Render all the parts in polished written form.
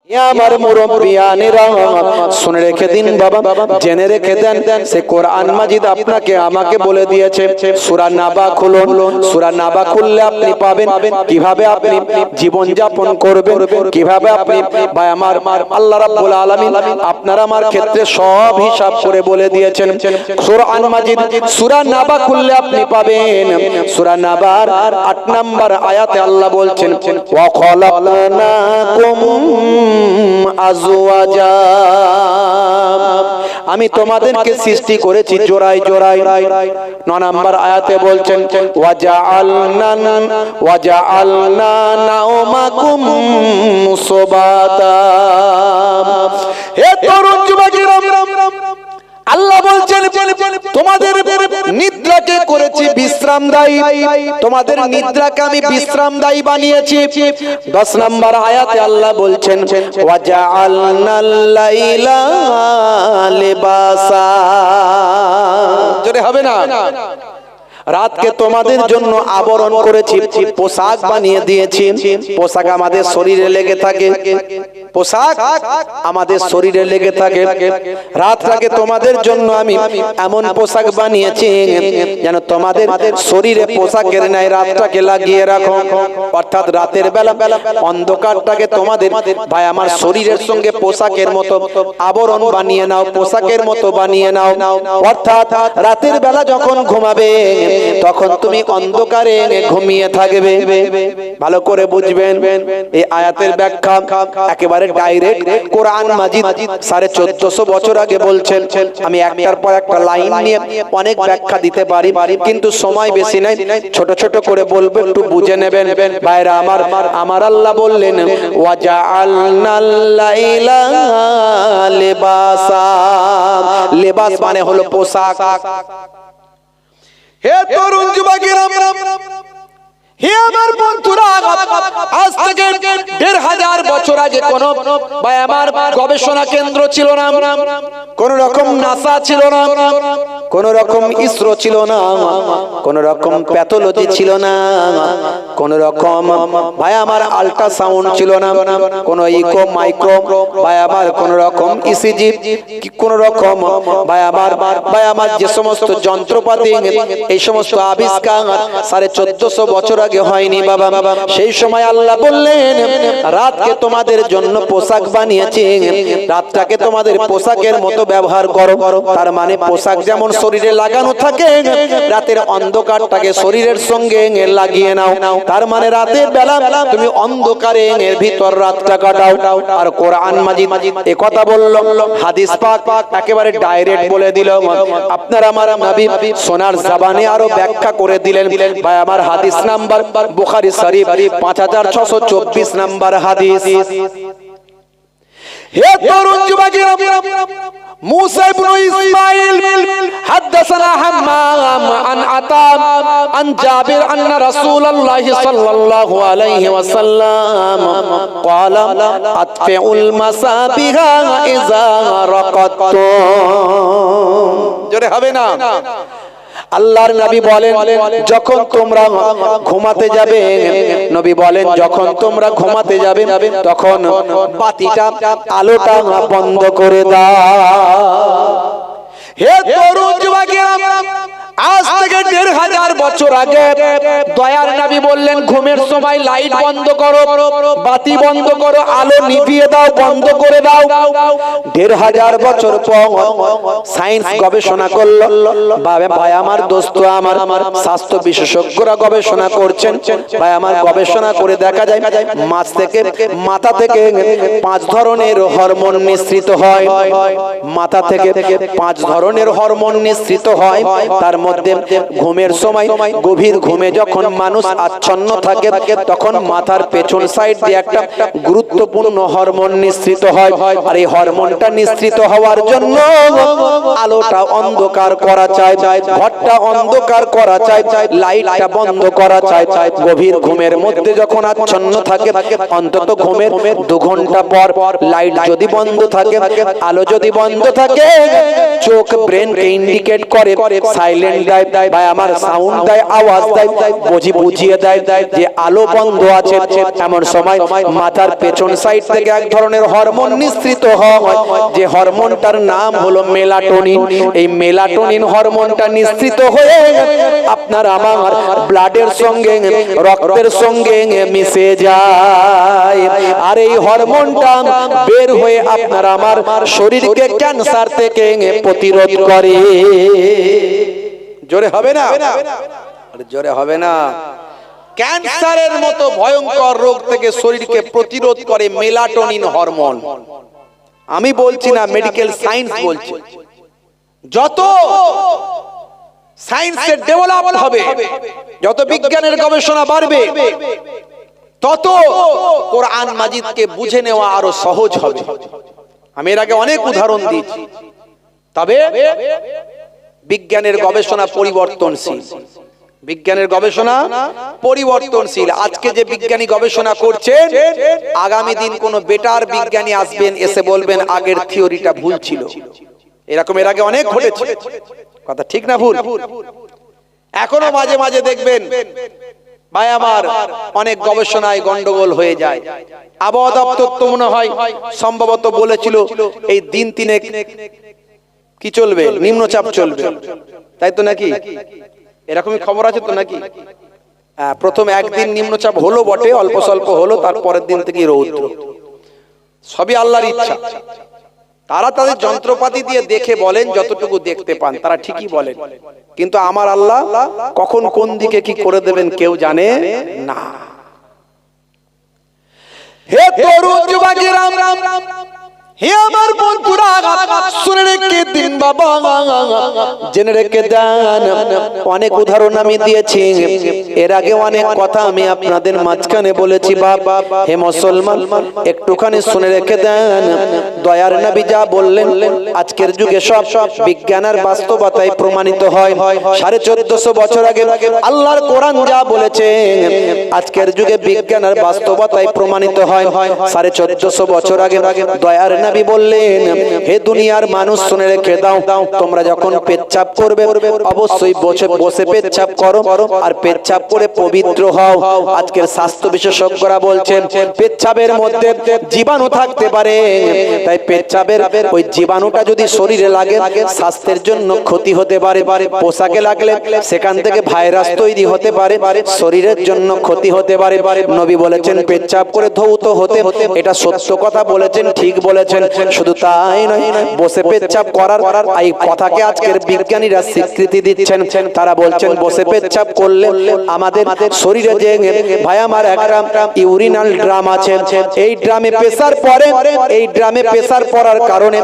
আমার মুরব্বিয়ানেরা শুনে রেখে দিন বাবা, জেনে রেখে দেন, সে কোরআন মাজিদ আপনাকে আমাকে বলে দিয়েছে সূরা নাবা খুলুন। সূরা নাবা খুললে আপনি পাবেন কিভাবে আপনি জীবন যাপন করবেন, কিভাবে আপনি ভাই আমার আল্লাহ রাব্বুল আলামিন আপনার আমার ক্ষেত্রে সব হিসাব করে বলে দিয়েছেন। কোরআন মাজিদ সূরা নাবা খুললে আপনি পাবেন সূরা নাবার 8 নম্বর আয়াতে আল্লাহ বলছেন ওয়া খালাকনাকুম আজওয়াজা, আমি তোমাদেরকে সৃষ্টি করেছি জোড়ায় জোড়ায়। 9 নম্বর আয়াতে বলছেন ওয়াজআলনা নাওমাকুম সুবাতা। হে তরুণ যুবকেরা, আল্লাহ বলছেন তোমাদের নিদ্রাকে করেছি বিশ্রামদায়ী, তোমাদের নিদ্রাকে আমি বিশ্রামদায়ী বানিয়েছি। 10 নম্বর আয়াতে আল্লাহ বলছেন ওয়াজআলনাল লাইলা লিবাসা। জোরে হবে না? রাতকে তোমাদের জন্য আবরণ করেছি, পোশাক বানিয়ে দিয়েছি। পোশাক আমাদের শরীরে লেগে থাকে, পোশাক আমাদের শরীরে লেগে থাকে। রাতটাকে তোমাদের জন্য আমি এমন পোশাক বানিয়েছি যেন তোমাদের শরীরে পোশাকের ন্যায় রাতটাকে লাগিয়ে রাখো। অর্থাৎ রাতের বেলা অন্ধকারটাকে তোমাদের ভাই আমার শরীরের সঙ্গে পোশাকের মতো আবরণ বানিয়ে নাও, পোশাকের মতো বানিয়ে নাও। অর্থাৎ রাতের বেলা যখন ঘুমাবে তখন তুমি অন্ধকারে ঘুমিয়ে থাকবে। ভালো করে বুঝবেন, এই আয়াতের ব্যাখ্যা একেবারে ডাইরেক্ট কোরআন মাজিদ 1450 বছর আগে বলছেন। আমি একটার পর একটা লাইন নিয়ে অনেক ব্যাখ্যা দিতে পারি, কিন্তু সময় বেশি নাই, ছোট ছোট করে বলবো, একটু বুঝে নেবেন ভাইরা আমার। আমার আল্লাহ বললেন ওয়াজআলনাল লাইলা লিবাসা, লিবাস মানে হলো পোশাক। হে তরুণ যুবকেরা, হে আমার বন্ধুরা, আজ থেকে 1500 বছর আগে কোন ভাই আমার গবেষণা কেন্দ্র ছিল না, কোন রকম নাসা ছিল না, কোন রকম ইসরো ছিল না, কোন রকম প্যাথোলজি ছিল না, কোন রকম ভাই আমার আল্ট্রাসাউন্ড ছিল না, কোন ইকো মাইক্রো ভাই আমার কোন রকম ইসিজি, কোন রকম ভাই আমার যে সমস্ত যন্ত্রপাতি, এই সমস্ত আবিষ্কার 1450 বছর আগে হয়নি বাবা। সেই সময় আল্লাহ বললেন রাতকে তোমাদের জন্য পোশাক বানিয়েছি, রাতটাকে তোমাদের পোশাকের মতো ব্যবহার করো। তার মানে পোশাক যেমন শরীরে লাগানো থাকে, রাতের অন্ধকারটাকে শরীরের সঙ্গে লাগিয়ে নাও। তার মানে রাতের বেলা তুমি অন্ধকারে এর ভিতর রাতটা কাটাও। আর কোরআন মাজিদ এ কথা বলল, হাদিস পাক একেবারে ডাইরেক্ট বলে দিল। আপনার আমার নবী সোনার জবানে আরো ব্যাখ্যা করে দিলেন। ভাই আমার হাদিস নাম্বার বুখারী শরীফ 5624 নাম্বার হাদিস। হে তরুণ যুবকেরা, موسى بن إسماعيل حدثنا حمام عن عطاء عن جابر أن رسول الله صلى الله عليه وسلم قال أطفئوا المصابيح إذا رقدتم। জোরে হবে না? আল্লাহর নবী বলেন যখন তোমরা ঘুমাতে যাবে, নবী বলেন যখন তোমরা ঘুমাতে যাবে তখন বাতিটা আলোটা বন্ধ করে দাও। হে তরুণ যুবকেরা, আজ থেকে 1500 বছর আগে দয়ার নবী বললেন ঘুমের সময় লাইট বন্ধ করো, বাতি বন্ধ করো, আলো নিভিয়ে দাও, বন্ধ করে দাও। 1500 বছর পর সায়েন্স গবেষণা করলো, ভাই আমার দোস্ত আমার স্বাস্থ্য বিশেষজ্ঞরা গবেষণা করছেন। ভাই আমার গবেষণা করে দেখা যায় মাথা থেকে 5 ধরনের হরমোন নিঃসৃত হয়। মাথা থেকে 5 ধরনের হরমোন নিঃসৃত হয়। তার মধ্যে ঘুমের সময় গভীর ঘুমে যখন মানুষ আচ্ছন্ন থাকে তখন মাথার পেছন সাইড দিয়ে একটা গুরুত্বপূর্ণ হরমোন নিঃসৃত হয়। আর এই হরমোনটা নিঃসৃত হওয়ার জন্য আলোটা অন্ধকার করা চাই, ঘরটা অন্ধকার করা চাই, লাইটটা বন্ধ করা চাই। গভীর ঘুমের মধ্যে যখন আচ্ছন্ন থাকে অন্তত ঘুমের 2 ঘন্টা পর লাইট যদি বন্ধ থাকে, আলো যদি বন্ধ থাকে, চোখ ব্রেনকে ইন্ডিকেট করে, সাইলেন্ট দেয় বা আমার সাউন্ড দেয়, আওয়াজ দেয়, বুঝিয়ে দেয় যে আলো বন্ধ আছে। এমন সময় মাথার পেছন সাইড থেকে এক ধরনের হরমোন নিঃসৃত হয়, যে হরমোনটার নাম হলো মেলাটোনিন। এই মেলাটোনিন হরমোনটা নিঃসৃত হয়ে আপনার আমার ব্লাডের সঙ্গে, রক্তের সঙ্গে মিশে যায়। আর এই হরমোনটা বের হয়ে আপনার আমার শরীরকে ক্যান্সার থেকে প্রতিরোধ করে। জোরে হবে না? জোরে হবে না? ক্যান্সারের মতো ভয়ঙ্কর রোগ থেকে শরীরকে প্রতিরোধ করে মেলাটোনিন হরমোন। আমি বলছি না, মেডিকেল সায়েন্স বলছে। যত সায়েন্সের ডেভেলপ হবে, যত বিজ্ঞানের গবেষণা বাড়বে, তত কোরআন মাজিদকে বুঝে নেওয়া আরো সহজ হবে। আমি এর আগে অনেক উদাহরণ দিয়েছি, তবে বিজ্ঞানের গবেষণা পরিবর্তনশীল। বিজ্ঞানের গবেষণা পরিবর্তনশীল। আজকে যে বিজ্ঞানী গবেষণা করছেন, আগামী দিন কোন বেটার বিজ্ঞানী আসবেন, এসে বলবেন আগের থিওরিটা ভুল ছিল। এরকম এর আগে অনেক ঘটেছে। কথা ঠিক না ভুল? এখনো মাঝে মাঝে দেখবেন ভাই আমার অনেক গবেষণায় গন্ডগোল হয়ে যায়। আবহাওয়া দপ্তর তো মনে হয় সম্ভবত বলেছিল এই দিন তিনেক কি চলবে, নিম্নচাপ চলবে, তাই তো নাকি? এরকমই খবর আছে তো নাকি? প্রথম একদিন নিম্নচাপ হলো বটে, অল্প স্বল্প হলো, তারপরের দিন থেকে রৌদ্র। সবই আল্লাহর ইচ্ছা। তারা তাদের যন্ত্রপাতি দিয়ে দেখে বলেন, যতটুকু দেখতে পান তারা ঠিকই বলেন, কিন্তু আমার আল্লাহ কখন কোন দিকে কি করে দেবেন কেউ জানে না। হে তরুণ যুবকেরা, হে আমার বন্ধুরা, শুনে রেখে দিন বাবা, জেনে রেখে দেন। অনেক উদাহরণ আমি দিয়েছি, এর আগে অনেক কথা আমি আপনাদের মাঝখানে বলেছি। বাবা হে মুসলমান, একটুখানি শুনে রেখে দেন। দয়ার নবী যা বললেন, আজকের যুগে সব বিজ্ঞান আর বাস্তবতায় প্রমাণিত হয়। 1450 বছর আগে আল্লাহর কোরআন যা বলেছে, আজকের যুগে বিজ্ঞান আর বাস্তবতায় প্রমাণিত হয়। 1450 বছর আগে দয়ার নবী বললেন, হে দুনিয়ার মানুষ শুনে রেখে দাও, তোমরা যখন পেচ্ছাপ করবে অবশ্যই বসে পেচ্ছাপ করো, আর পেচ্ছাপ করে পবিত্র হও। আজকের স্বাস্থ্য বিশেষজ্ঞরা বলছেন পেচ্ছাপের মধ্যে জীবাণু থাকতে পারে, তাই পেচ্ছাপের ওই জীবাণুটা যদি শরীরে লাগে স্বাস্থ্যের জন্য ক্ষতি হতে পারে। পোশাকে লাগলে সেখান থেকে ভাইরাস তৈরি হতে পারে, শরীরের জন্য ক্ষতি হতে পারে। নবী বলেছেন পেচ্ছাপ করে ধৌত হতে, এটা সত্য কথা বলেছেন, ঠিক বলেছেন। শুধু তাই নয়, বসে পেচ্ছাপ করার এই কথাকে আজকের বিজ্ঞানীরা স্বীকৃতি দিচ্ছেন। তারা বলছেন বসে পেচ্ছাপ করলে আমাদের শরীরে যে ভাই আমার একটা ইউরিনাল ড্রাম আছে, এই ড্রামে প্রেসার পড়ে, এই ড্রামে প্রেসার পড়ার কারণে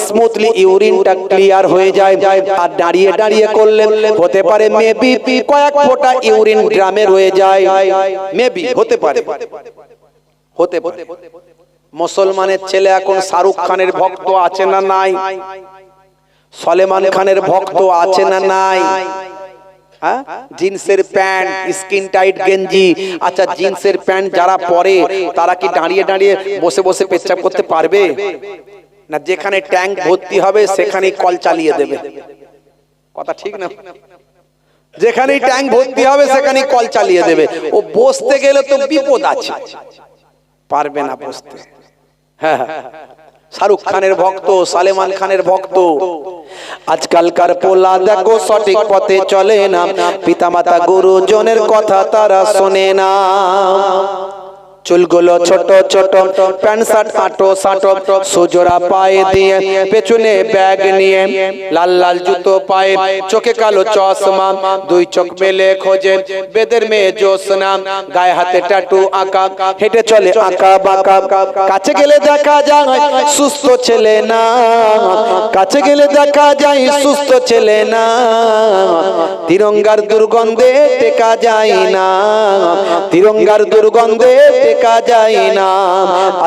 স্মুথলি ইউরিনটা ক্লিয়ার হয়ে যায়। আর দাঁড়িয়ে দাঁড়িয়ে করলে হতে পারে মেবি কয়েক ফোঁটা ইউরিন ড্রামে রয়ে যায়, মেবি হতে পারে, হতে পারে। মুসলমানের ছেলে এখন শাহরুখ খানের ভক্ত আছে না নাই? সলেমান খানের ভক্ত আছে না নাই? জিন্সের প্যান্ট, স্কিন টাইট গেঞ্জি। আচ্ছা, জিন্সের প্যান্ট যারা পরে তারা কি দাঁড়িয়ে দাঁড়িয়ে বসে বসে পেচ্ছাপ করতে পারবে না? যেখানে ট্যাঙ্ক ভর্তি হবে সেখানেই কল চালিয়ে দেবে। কথা ঠিক না? যেখানেই ট্যাঙ্ক ভর্তি হবে সেখানেই কল চালিয়ে দেবে। ও বসতে গেলে তো বিপদ আছে, পারবে না বসতে। হ্যাঁ, শাহরুখ খানের ভক্ত, সালমান খানের ভক্ত। আজকালকার পোলা দেখো সঠিক পথে চলে না, পিতামাতা গুরুজনের কথা তারা শোনে না। চুলগুলো ছোট ছোট, প্যান্ট শার্ট আটো সাটো, সুজোড়া পায়ে দিয়ে, পেছনে ব্যাগ নিয়ে, লাল লাল জুতো পায়ে, চোখে কালো চশমা, দুই চোখ মেলে খোঁজে বেদের মেয়ে জোসনা, গায়ে হাতে ট্যাটু আঁকা, হেঁটে চলে আঁকা বাঁকা। কাছে গেলে দেখা যায় সুস্থ ছেলে না, কাছে গেলে দেখা যায় সুস্থ ছেলে না, তিরঙ্গার দুর্গন্ধে টেকা যায় না, তিরঙ্গার দুর্গন্ধে টেকা যায় না।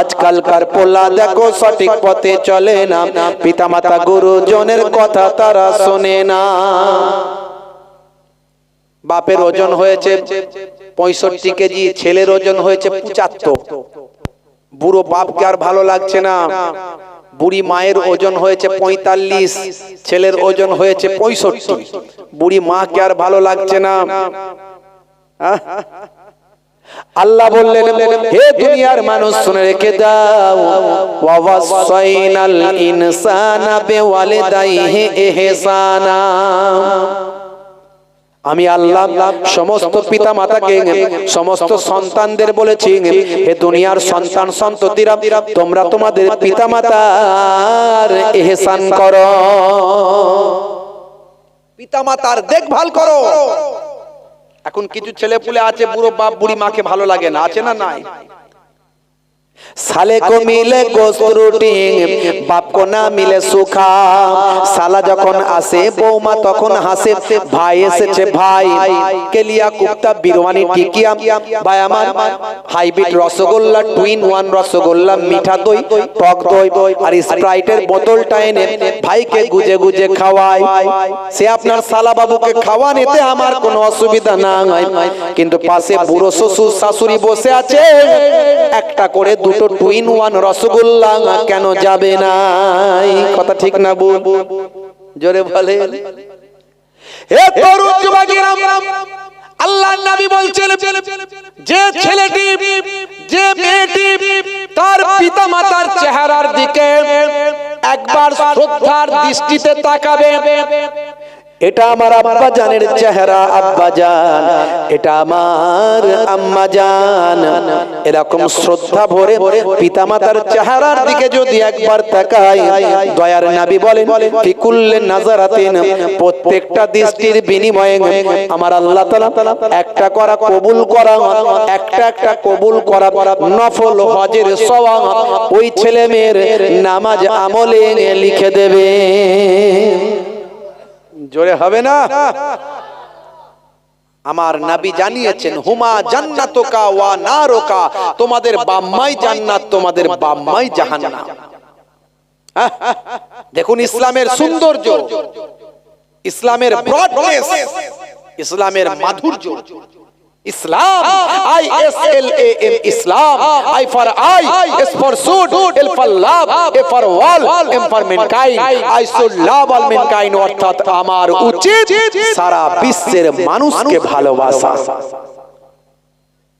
আজকালকার পোলা দেখো সঠিক পথে চলে না, পিতামাতা গুরুজনের কথা তারা শোনে না। বাপের ওজন হয়েছে 65 কেজি, ছেলের ওজন হয়েছে 75। বুড়ো বাপকে আর ভালো লাগছে না, বুড়ি মায়ের ওজন হয়েছে ৪৫, ছেলের ওজন হয়েছে ৬৫। বুড়ি মাকে আর ভালো লাগছে না। আল্লাহ বললেন, হে দুনিয়ার মানুষ শুনে রেখে দাও, ওয়াসাইনাল ইনসানা বিওয়ালিদাইহি ইহসানা। আমি আল্লাহ সমস্ত পিতা মাতাকে, সমস্ত সন্তানদের বলেছি, হে দুনিয়ার সন্তান সন্ততিরা, তোমরা তোমাদের পিতা মাতার ইহসান করো, পিতা মাতার দেখভাল করো। এখন কিছু ছেলে পুলে আছে বুড়ো বাপ বুড়ি মাকে ভালো লাগে না, আছে না নাই? साले को मिले गोश्त रोटी बाप को ना मिले सुखा। साला যখন আসে বৌমা তখন হাসে, ভাই এসেছে ভাই কেলিয়া কুপ্তা বিরওয়ানি টিকিয়া, ভাই আমার hybrid rasgulla, twin one rasgulla, মিঠা দই, টক দই আর স্প্রাইটের বোতলটা এনে ভাইকে গুজে গুজে খাওয়ায়। সে আপনার সালা বাবুকে খাওয়ান, এতে আমার কোনো অসুবিধা নাই, কিন্তু পাশে বুড়ো শ্বশুর শাশুড়ি বসে আছে, একটা করে দুটো টুইন ওয়ান রসগোল্লা কেন যাবে না? কথা ঠিক না বল? জোরে বলে। হে তরুণ যুবকেরা, আল্লাহর নবী বলছেন, যে ছেলেটি যে মেয়েটি তার পিতামাতার চেহারার দিকে একবার শ্রদ্ধার দৃষ্টিতে তাকাবে, এটা আমার আব্বা জানের চেহারা, আব্বা জান, এটা আমার আম্মা জান, এরকম শ্রদ্ধা ভরে পিতামাতার চেহারার দিকে যদি একবার তাকাই, দয়ার নবী বলেন, ফি কুল্লি নাজারাতিন, প্রত্যেকটা দৃষ্টির বিনিময়ে আমার আল্লাহ তাআলা একটা করা কবুল করা, একটা কবুল করা নফল হজের সওয়াব ওই ছেলে মেয়ের নামাজ আমলে লিখে দেবে। জোরে হবে না? আমার নবী জানিয়েছেন, হুমা জান্নাতুকা ওয়া নারুকা, তোমাদের বাম্মাই জান্নাত, তোমাদের বাম্মাই জাহান্নাম। দেখুন ইসলামের সৌন্দর্য, ইসলামের ব্রডনেস, ইসলামের মাধুর্য। Islam, I-S-L-A-M, Islam, I for I, S for should, L for love, A for all, M for mankind, I should love all mankind, অর্থাৎ আমার উচিত সারা বিশ্বের মানুষকে ভালোবাসা।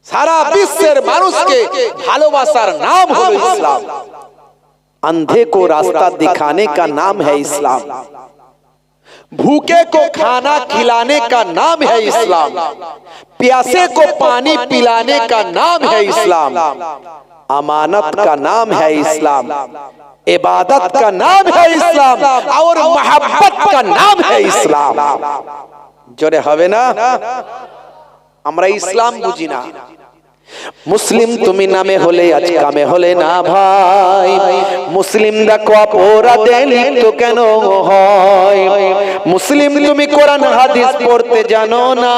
সারা বিশ্বের মানুষকে ভালোবাসার নাম হলো ইসলাম। अंधे को रास्ता दिखाने का नाम है इस्लाम, भूखे को खाना खिलाने का नाम है इस्लाम, प्यासे को पानी पिलाने का नाम है इस्लाम, अमानत का नाम है इस्लाम, इबादत का नाम है इस्लाम, और मोहब्बत का नाम है इस्लाम। जोरे हवे ना? আমরা ইসলাম বুঝি না। মুসলিম তুমি নামে হলে আজ কামে হলে না ভাই, মুসলিম দেখো অপরাধে লিপ্ত কেন হয়? মুসলিম তুমি কোরআন হাদিস পড়তে জানো না,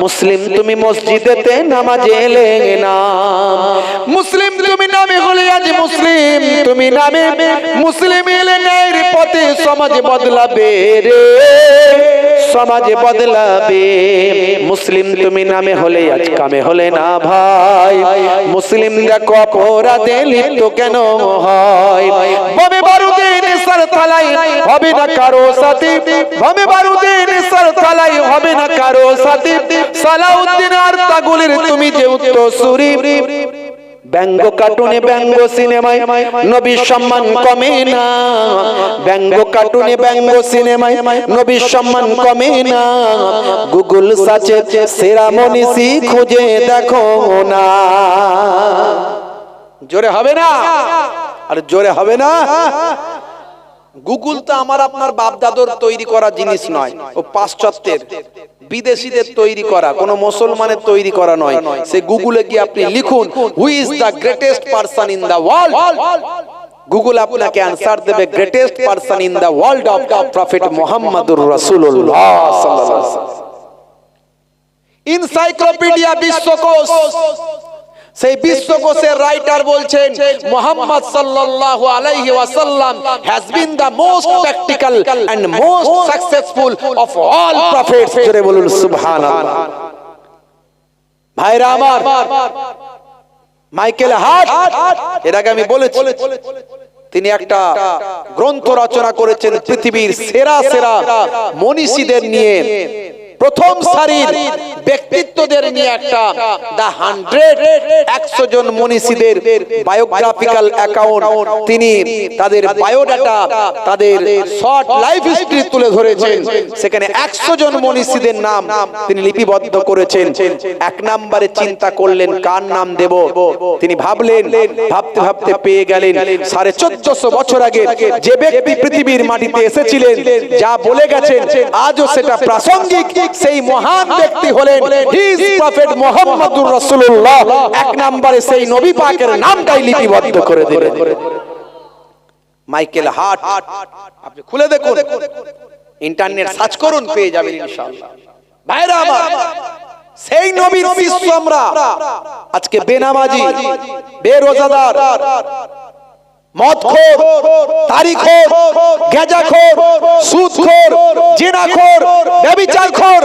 মুসলিম তুমি মসজিদেতে নামাজে এলে না, মুসলিম তুমি নামে হলে আজ মুসলিম তুমি নামে মুসলিম এলে ন্যায়ের পথে সমাজ বদলাবে রে, সমাজ বদলাবে। মুসলিম তুমি নামে হলে আজ কামে হলে না ভাই, মুসলিম দেখো অপরাধে লিপ্ত কেন হয়? বমে বারুদে নেশার থালায় হবে না কারো সাথী, বমে বারুদে নেশার থালায় হবে না কারো সাথী, সালাউদ্দিন আর তাগুলের তুমি যে উত্তরসূরি। ব্যঙ্গ কার্টুনে ব্যঙ্গ সিনেমায় নবীর সম্মান কমে না, ব্যঙ্গ কার্টুনে ব্যঙ্গ সিনেমায় নবীর সম্মান কমে না, গুগল সার্চে সেরা মনীষী খুঁজে দেখো না। জোরে হবে না? আর জোরে হবে না? গুগল তো আমার আপনার বাপ দাদুর তৈরি করা জিনিস নয়, ও পাশ্চাত্যের বিদেশিদের তৈরি করা, কোন মুসলমানের তৈরি করা নয়। সে গুগলে গিয়ে আপনি লিখুন, who is the greatest person in the world, Google আপনাকে আনসার দেবে, greatest person in the world of prophet মুহাম্মদুর রাসূলুল্লাহ সাল্লাল্লাহু আলাইহি ওয়াসাল্লাম। এনসাইক্লোপিডিয়া বিশ্বকোষ, সেই বিশ্বকোষের রাইটার বলছেন, মুহাম্মদ সাল্লাল্লাহু আলাইহি ওয়াসাল্লাম has been the most practical and most successful of all prophets। জোরে বলুন সুবহানাল্লাহ। ভাইরা আমার, মাইকেল হার্ট, এর আগে আমি বলেছি তিনি একটা গ্রন্থ রচনা করেছেন পৃথিবীর সেরা সেরা মনীষীদের নিয়ে, প্রথম সারির ব্যক্তিত্বদের নিয়ে একটা দা 100 জন মনীষীদের বায়োগ্রাফিক্যাল অ্যাকাউন্ট, তিনি তাদের বায়োডাটা, তাদের শর্ট লাইফ হিস্ট্রি তুলে ধরেছেন। সেখানে 100 জন মনীষীদের নাম তিনি লিপিবদ্ধ করেছেন। এক নম্বরে চিন্তা করলেন কার নাম দেব। তিনি ভাবলেন, ভাবতে ভাবতে পেয়ে গেলেন 1450 বছর আগে যে ব্যক্তি পৃথিবীর মাটিতে এসেছিলেন, যা বলে গেছেন আজও সেটা প্রাসঙ্গিক। সেই মহান ব্যক্তি হলেন হিজ প্রফেট মুহাম্মদুর রাসূলুল্লাহ। এক নম্বরে সেই নবী পাকের নামটাই লিপিবদ্ধ করে দিলেন, মাইকেল হার্ট। আপনি খুলে দেখুন, ইন্টারনেট সার্চ করুন, পেয়ে যাবেন ইনশাআল্লাহ। ভাইরা আমার, সেই নবীর শিষ্য আমরা আজকে বেনামাজি, বেরোজাদার, মদখোর, তারিখোর, গাঁজাখোর, সুদখোর, জিনাখোর, ব্যভিচারখোর,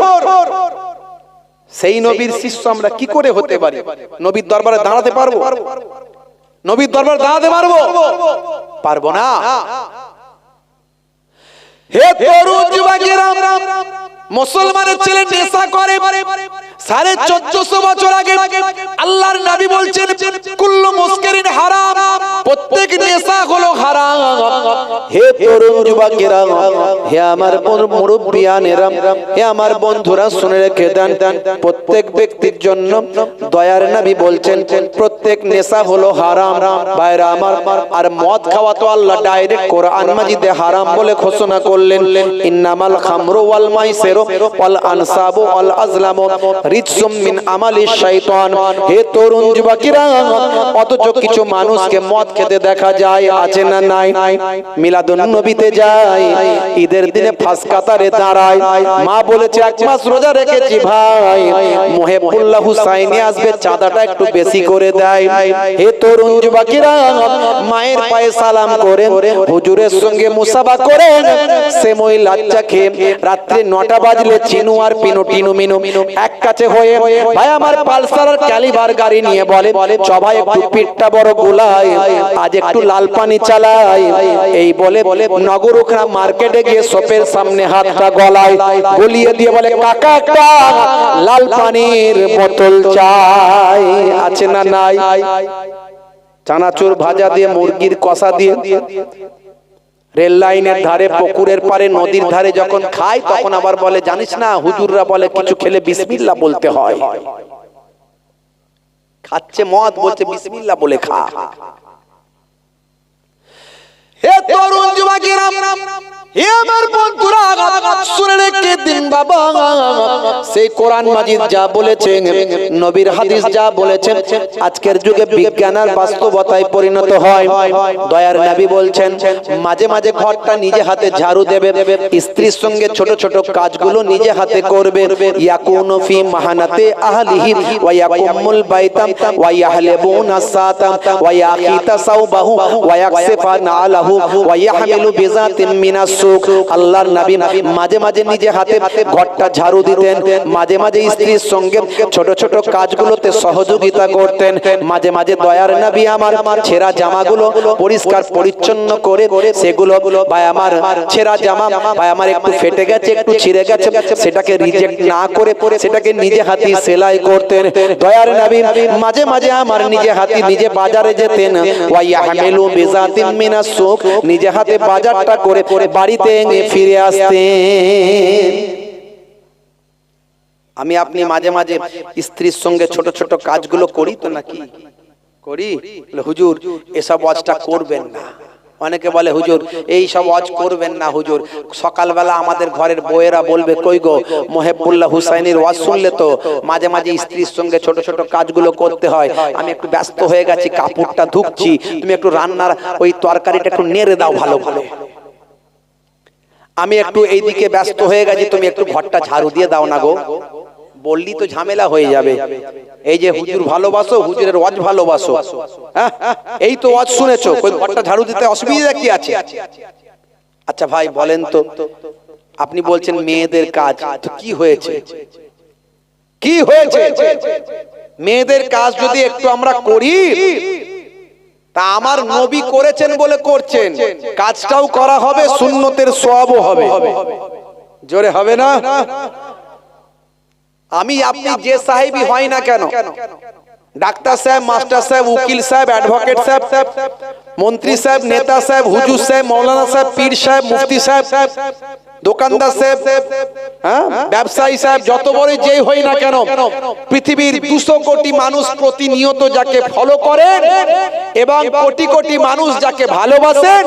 সেই নবীর শিষ্য আমরা কি করে হতে পারি? নবীর দরবারে দাঁড়াতে পারবো? নবীর দরবারে দাঁড়াতে পারবো? পারবো না। হে তরুণ যুবকেরা, মুসলমানের ছেলে নেশা করে। 1450 বছর আগে আল্লাহর নবী বলছেন কুল্লু মুসকিরিন হারাম, প্রত্যেক নেশা হলো হারাম। হে তরুণ যুবকেরা, হে আমার মুরব্বিয়ানেরা, হে আমার বন্ধুরা, শুনে রেখে দেন, প্রত্যেক ব্যক্তির জন্য দয়ার নবী বলছেন প্রত্যেক নেশা হলো হারাম। ভাইরা আমার, আর মদ খাওয়া তো আল্লাহ ডাইরেক্ট কোরআন মাজিদে হারাম বলে ঘোষণা করলেন, ইন্নামাল খামরু ওয়াল মাইসিরু ওয়াল আনসাবু ওয়াল আজলামু রিজসুম মিন আমালিশ শাইতান। হে তরুণ যুবকেরা, অথচ কিছু মানুষকে মদ খেতে দেখা যায়, আছে না নাই? মিলাদুন নবীতে যায়, ঈদের দিনে ফাঁস কাতারে দাঁড়ায়, মা বলেছে 1 মাস রোজা রেখেছি ভাই, মুহিবুল্লাহ হুসাইনি আসবে, চাঁদাটা একটু বেশি করে দেয়। হে তরুণ যুবকেরা, মায়ের পায়ে সালাম করে হুজুরের সঙ্গে মুসাফা করে সে মহিলা খেয়ে রাত্রি 9টা বাজলে চিনু আর পিনু টিনু মিনু এক কাছে হয়ে ভাই আমার পালসার আর ক্যালিবার গাড়ি নিয়ে বলে সবাই একটু পিঠটা বড় গোলাই, আজ একটু লাল পানি চালাই। এই বলে নগরুখরা মার্কেটে গিয়ে শপের সামনে হাতটা গলায় গলিয়ে দিয়ে বলে কাকা একটা লাল পানির বোতল চাই, আছে না নাই? চানাচুর ভাজা দিয়ে, মুরগির কষা দিয়ে, রেল লাইনের ধারে, পুকুরের পারে, নদীর ধারে যখন খায় তখন আবার বলে জানিস না হুজুররা বলে কিছু খেলে বিসমিল্লাহ বলতে হয়। খাচ্ছে মদ, বলছে বিসমিল্লাহ বলে খা। হে তরুণ যুবকেরা, হে আমার বন্ধুরা, শুনে রেখে দিন বাবা, সেই কোরআন মাজিদ যা বলেছেন, নবীর হাদিস যা বলেছেন, আজকের যুগে বিজ্ঞান আর বাস্তবতায় পরিণত হয়। দয়ার নবী বলছেন মাঝে মাঝে ঘরটা নিজে হাতে ঝাড়ু দেবে, স্ত্রীর সঙ্গে ছোট ছোট কাজগুলো নিজে হাতে করবে। ইয়াকুনু ফি মাহানাতি আহলিহি ওয়া ইয়াকুমুল বাইতা ওয়া ইয়াহলিবুনা সাতা ওয়া ইয়াকিতা সাওবাহু ওয়া ইয়াকসিফানা আলাহু ওয়া ইয়াহমিলু বিজাতিন মিনাস সুক। আল্লাহর নবী মাঝে মাঝে নিজে হাতে ঘরটা ঝাড়ু দিতেন, মাঝে মাঝে স্ত্রীর সঙ্গে ছোট ছোট কাজগুলোতে সহযোগিতা করতেন। মাঝে মাঝে দয়ার নবী আমার ছেঁড়া জামাগুলো পরিষ্কার পরিচ্ছন্ন করে সেগুলো ভাই আমার ছেঁড়া জামা ভাই আমার একটু ফেটে গেছে, একটু ছিঁড়ে গেছে, সেটাকে রিজেক্ট না করে সেটাকে নিজে হাতে সেলাই করতেন। দয়ার নবী মাঝে মাঝে আমার নিজে হাতে নিজে বাজারে যেতেন, ওয়া ইয়াহমিলু বিজাতিন মিনাস সুক, নিজে হাতে বাজারটা করে বাড়িতে ফিরে আসতেন। আমি আপনি মাঝে মাঝে স্ত্রীর সঙ্গে ছোট ছোট কাজগুলো করি তো নাকি? করি? হুজুর এসব ওয়াজটা করবেন না। অনেকে বলে হুজুর এই সব ওয়াজ করবেন না হুজুর, সকালবেলা আমাদের ঘরের বউয়েরা বলবে কই গো মুহিবুল্লাহ হুসাইনির ওয়াজ শুনলে তো মাঝে মাঝে স্ত্রীর সঙ্গে ছোট ছোট কাজগুলো করতে হয়, আমি একটু ব্যস্ত হয়ে গেছি, কাপড়টা ধুচ্ছি, তুমি একটু রান্নার ওই তরকারিটা একটু নেড়ে দাও ভালো ভালো, আমি একটু এইদিকে ব্যস্ত হয়ে গেছি, তুমি একটু ঘরটা ঝাড়ু দিয়ে দাও না গো। বললি তো ঝামেলা হয়ে যাবে। এই যে হুজুর ভালোবাসো, হুজুরের ওয়াজ ভালোবাসো, হ্যাঁ এই তো ওয়াজ শুনেছো, ওই ঘরটা ঝাড়ু দিতে অসুবিধা কি আছে? আচ্ছা ভাই বলেন তো, আপনি বলছেন মেয়েদের কাজ, তো কি হয়েছে? কি হয়েছে? মেয়েদের কাজ যদি একটু আমরা করি তা আমার নবী করেছেন বলে করছেন, কাজটাও করা হবে, সুন্নতের সওয়াবও হবে। জোরে হবে না? আমি আপনি যে সাহেবই হয় না কেন, ডাক্তার সাহেব, মাস্টার সাহেব, উকিল সাহেব, অ্যাডভোকেট সাহেব, মন্ত্রী সাহেব, নেতা সাহেব, হুজুর সাহেব, মৌলানা সাহেব, পীর সাহেব, মুফতি সাহেব, দোকানদার সাহেব, হ্যাঁ, ব্যবসায়ী সাহেব, যত বড় যেই হই না কেন, পৃথিবীর 200 কোটি মানুষ প্রতিনিয়ত যাকে ফলো করেন এবং কোটি কোটি মানুষ যাকে ভালোবাসেন,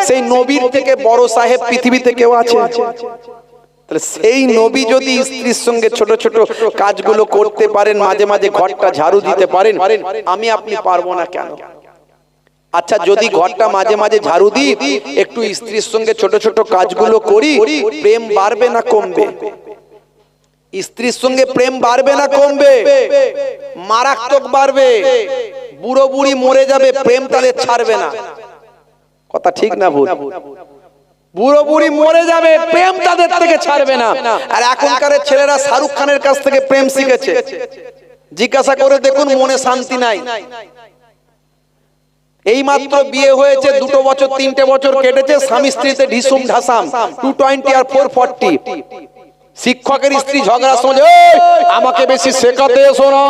সেই নবীর থেকে বড় সাহেব পৃথিবীতে কেউ আছে? সেই নবী যদি স্ত্রীর সঙ্গে ছোট ছোট কাজগুলো করতে পারেন, মাঝে মাঝে ঘরটা ঝাড়ু দিতে পারেন, আমি আপনি পারবো না কেন? আচ্ছা, যদি ঘরটা মাঝে মাঝে ঝাড়ু দিই, একটু স্ত্রীর সঙ্গে ছোট ছোট কাজগুলো করি, প্রেম বাড়বে না কমবে? স্ত্রীর সঙ্গে প্রেম বাড়বে না কমবে? মারাত্মক বাড়বে। বুড়ো বুড়ি মরে যাবে, প্রেম তাদের ছাড়বে না। কথা ঠিক না ভুল? বুড়ো বুড়ি মরে যাবে, প্রেম তাদের থেকে ছাড়বে না। আর এখনকার ছেলেরা শাহরুখ খানের কাছ থেকে প্রেম শিখেছে। জিজ্ঞাসা করে দেখুন, মনে শান্তি নাই। এই মাত্র বিয়ে হয়েছে, 2 বছর 3টে বছর কেটেছে, স্বামী স্ত্রীতে ঢিসুম ঢাসাম, 220 আর 440। শিক্ষকের স্ত্রী ঝগড়ার সময় আমাকে বেশি শেখাতে এসো না,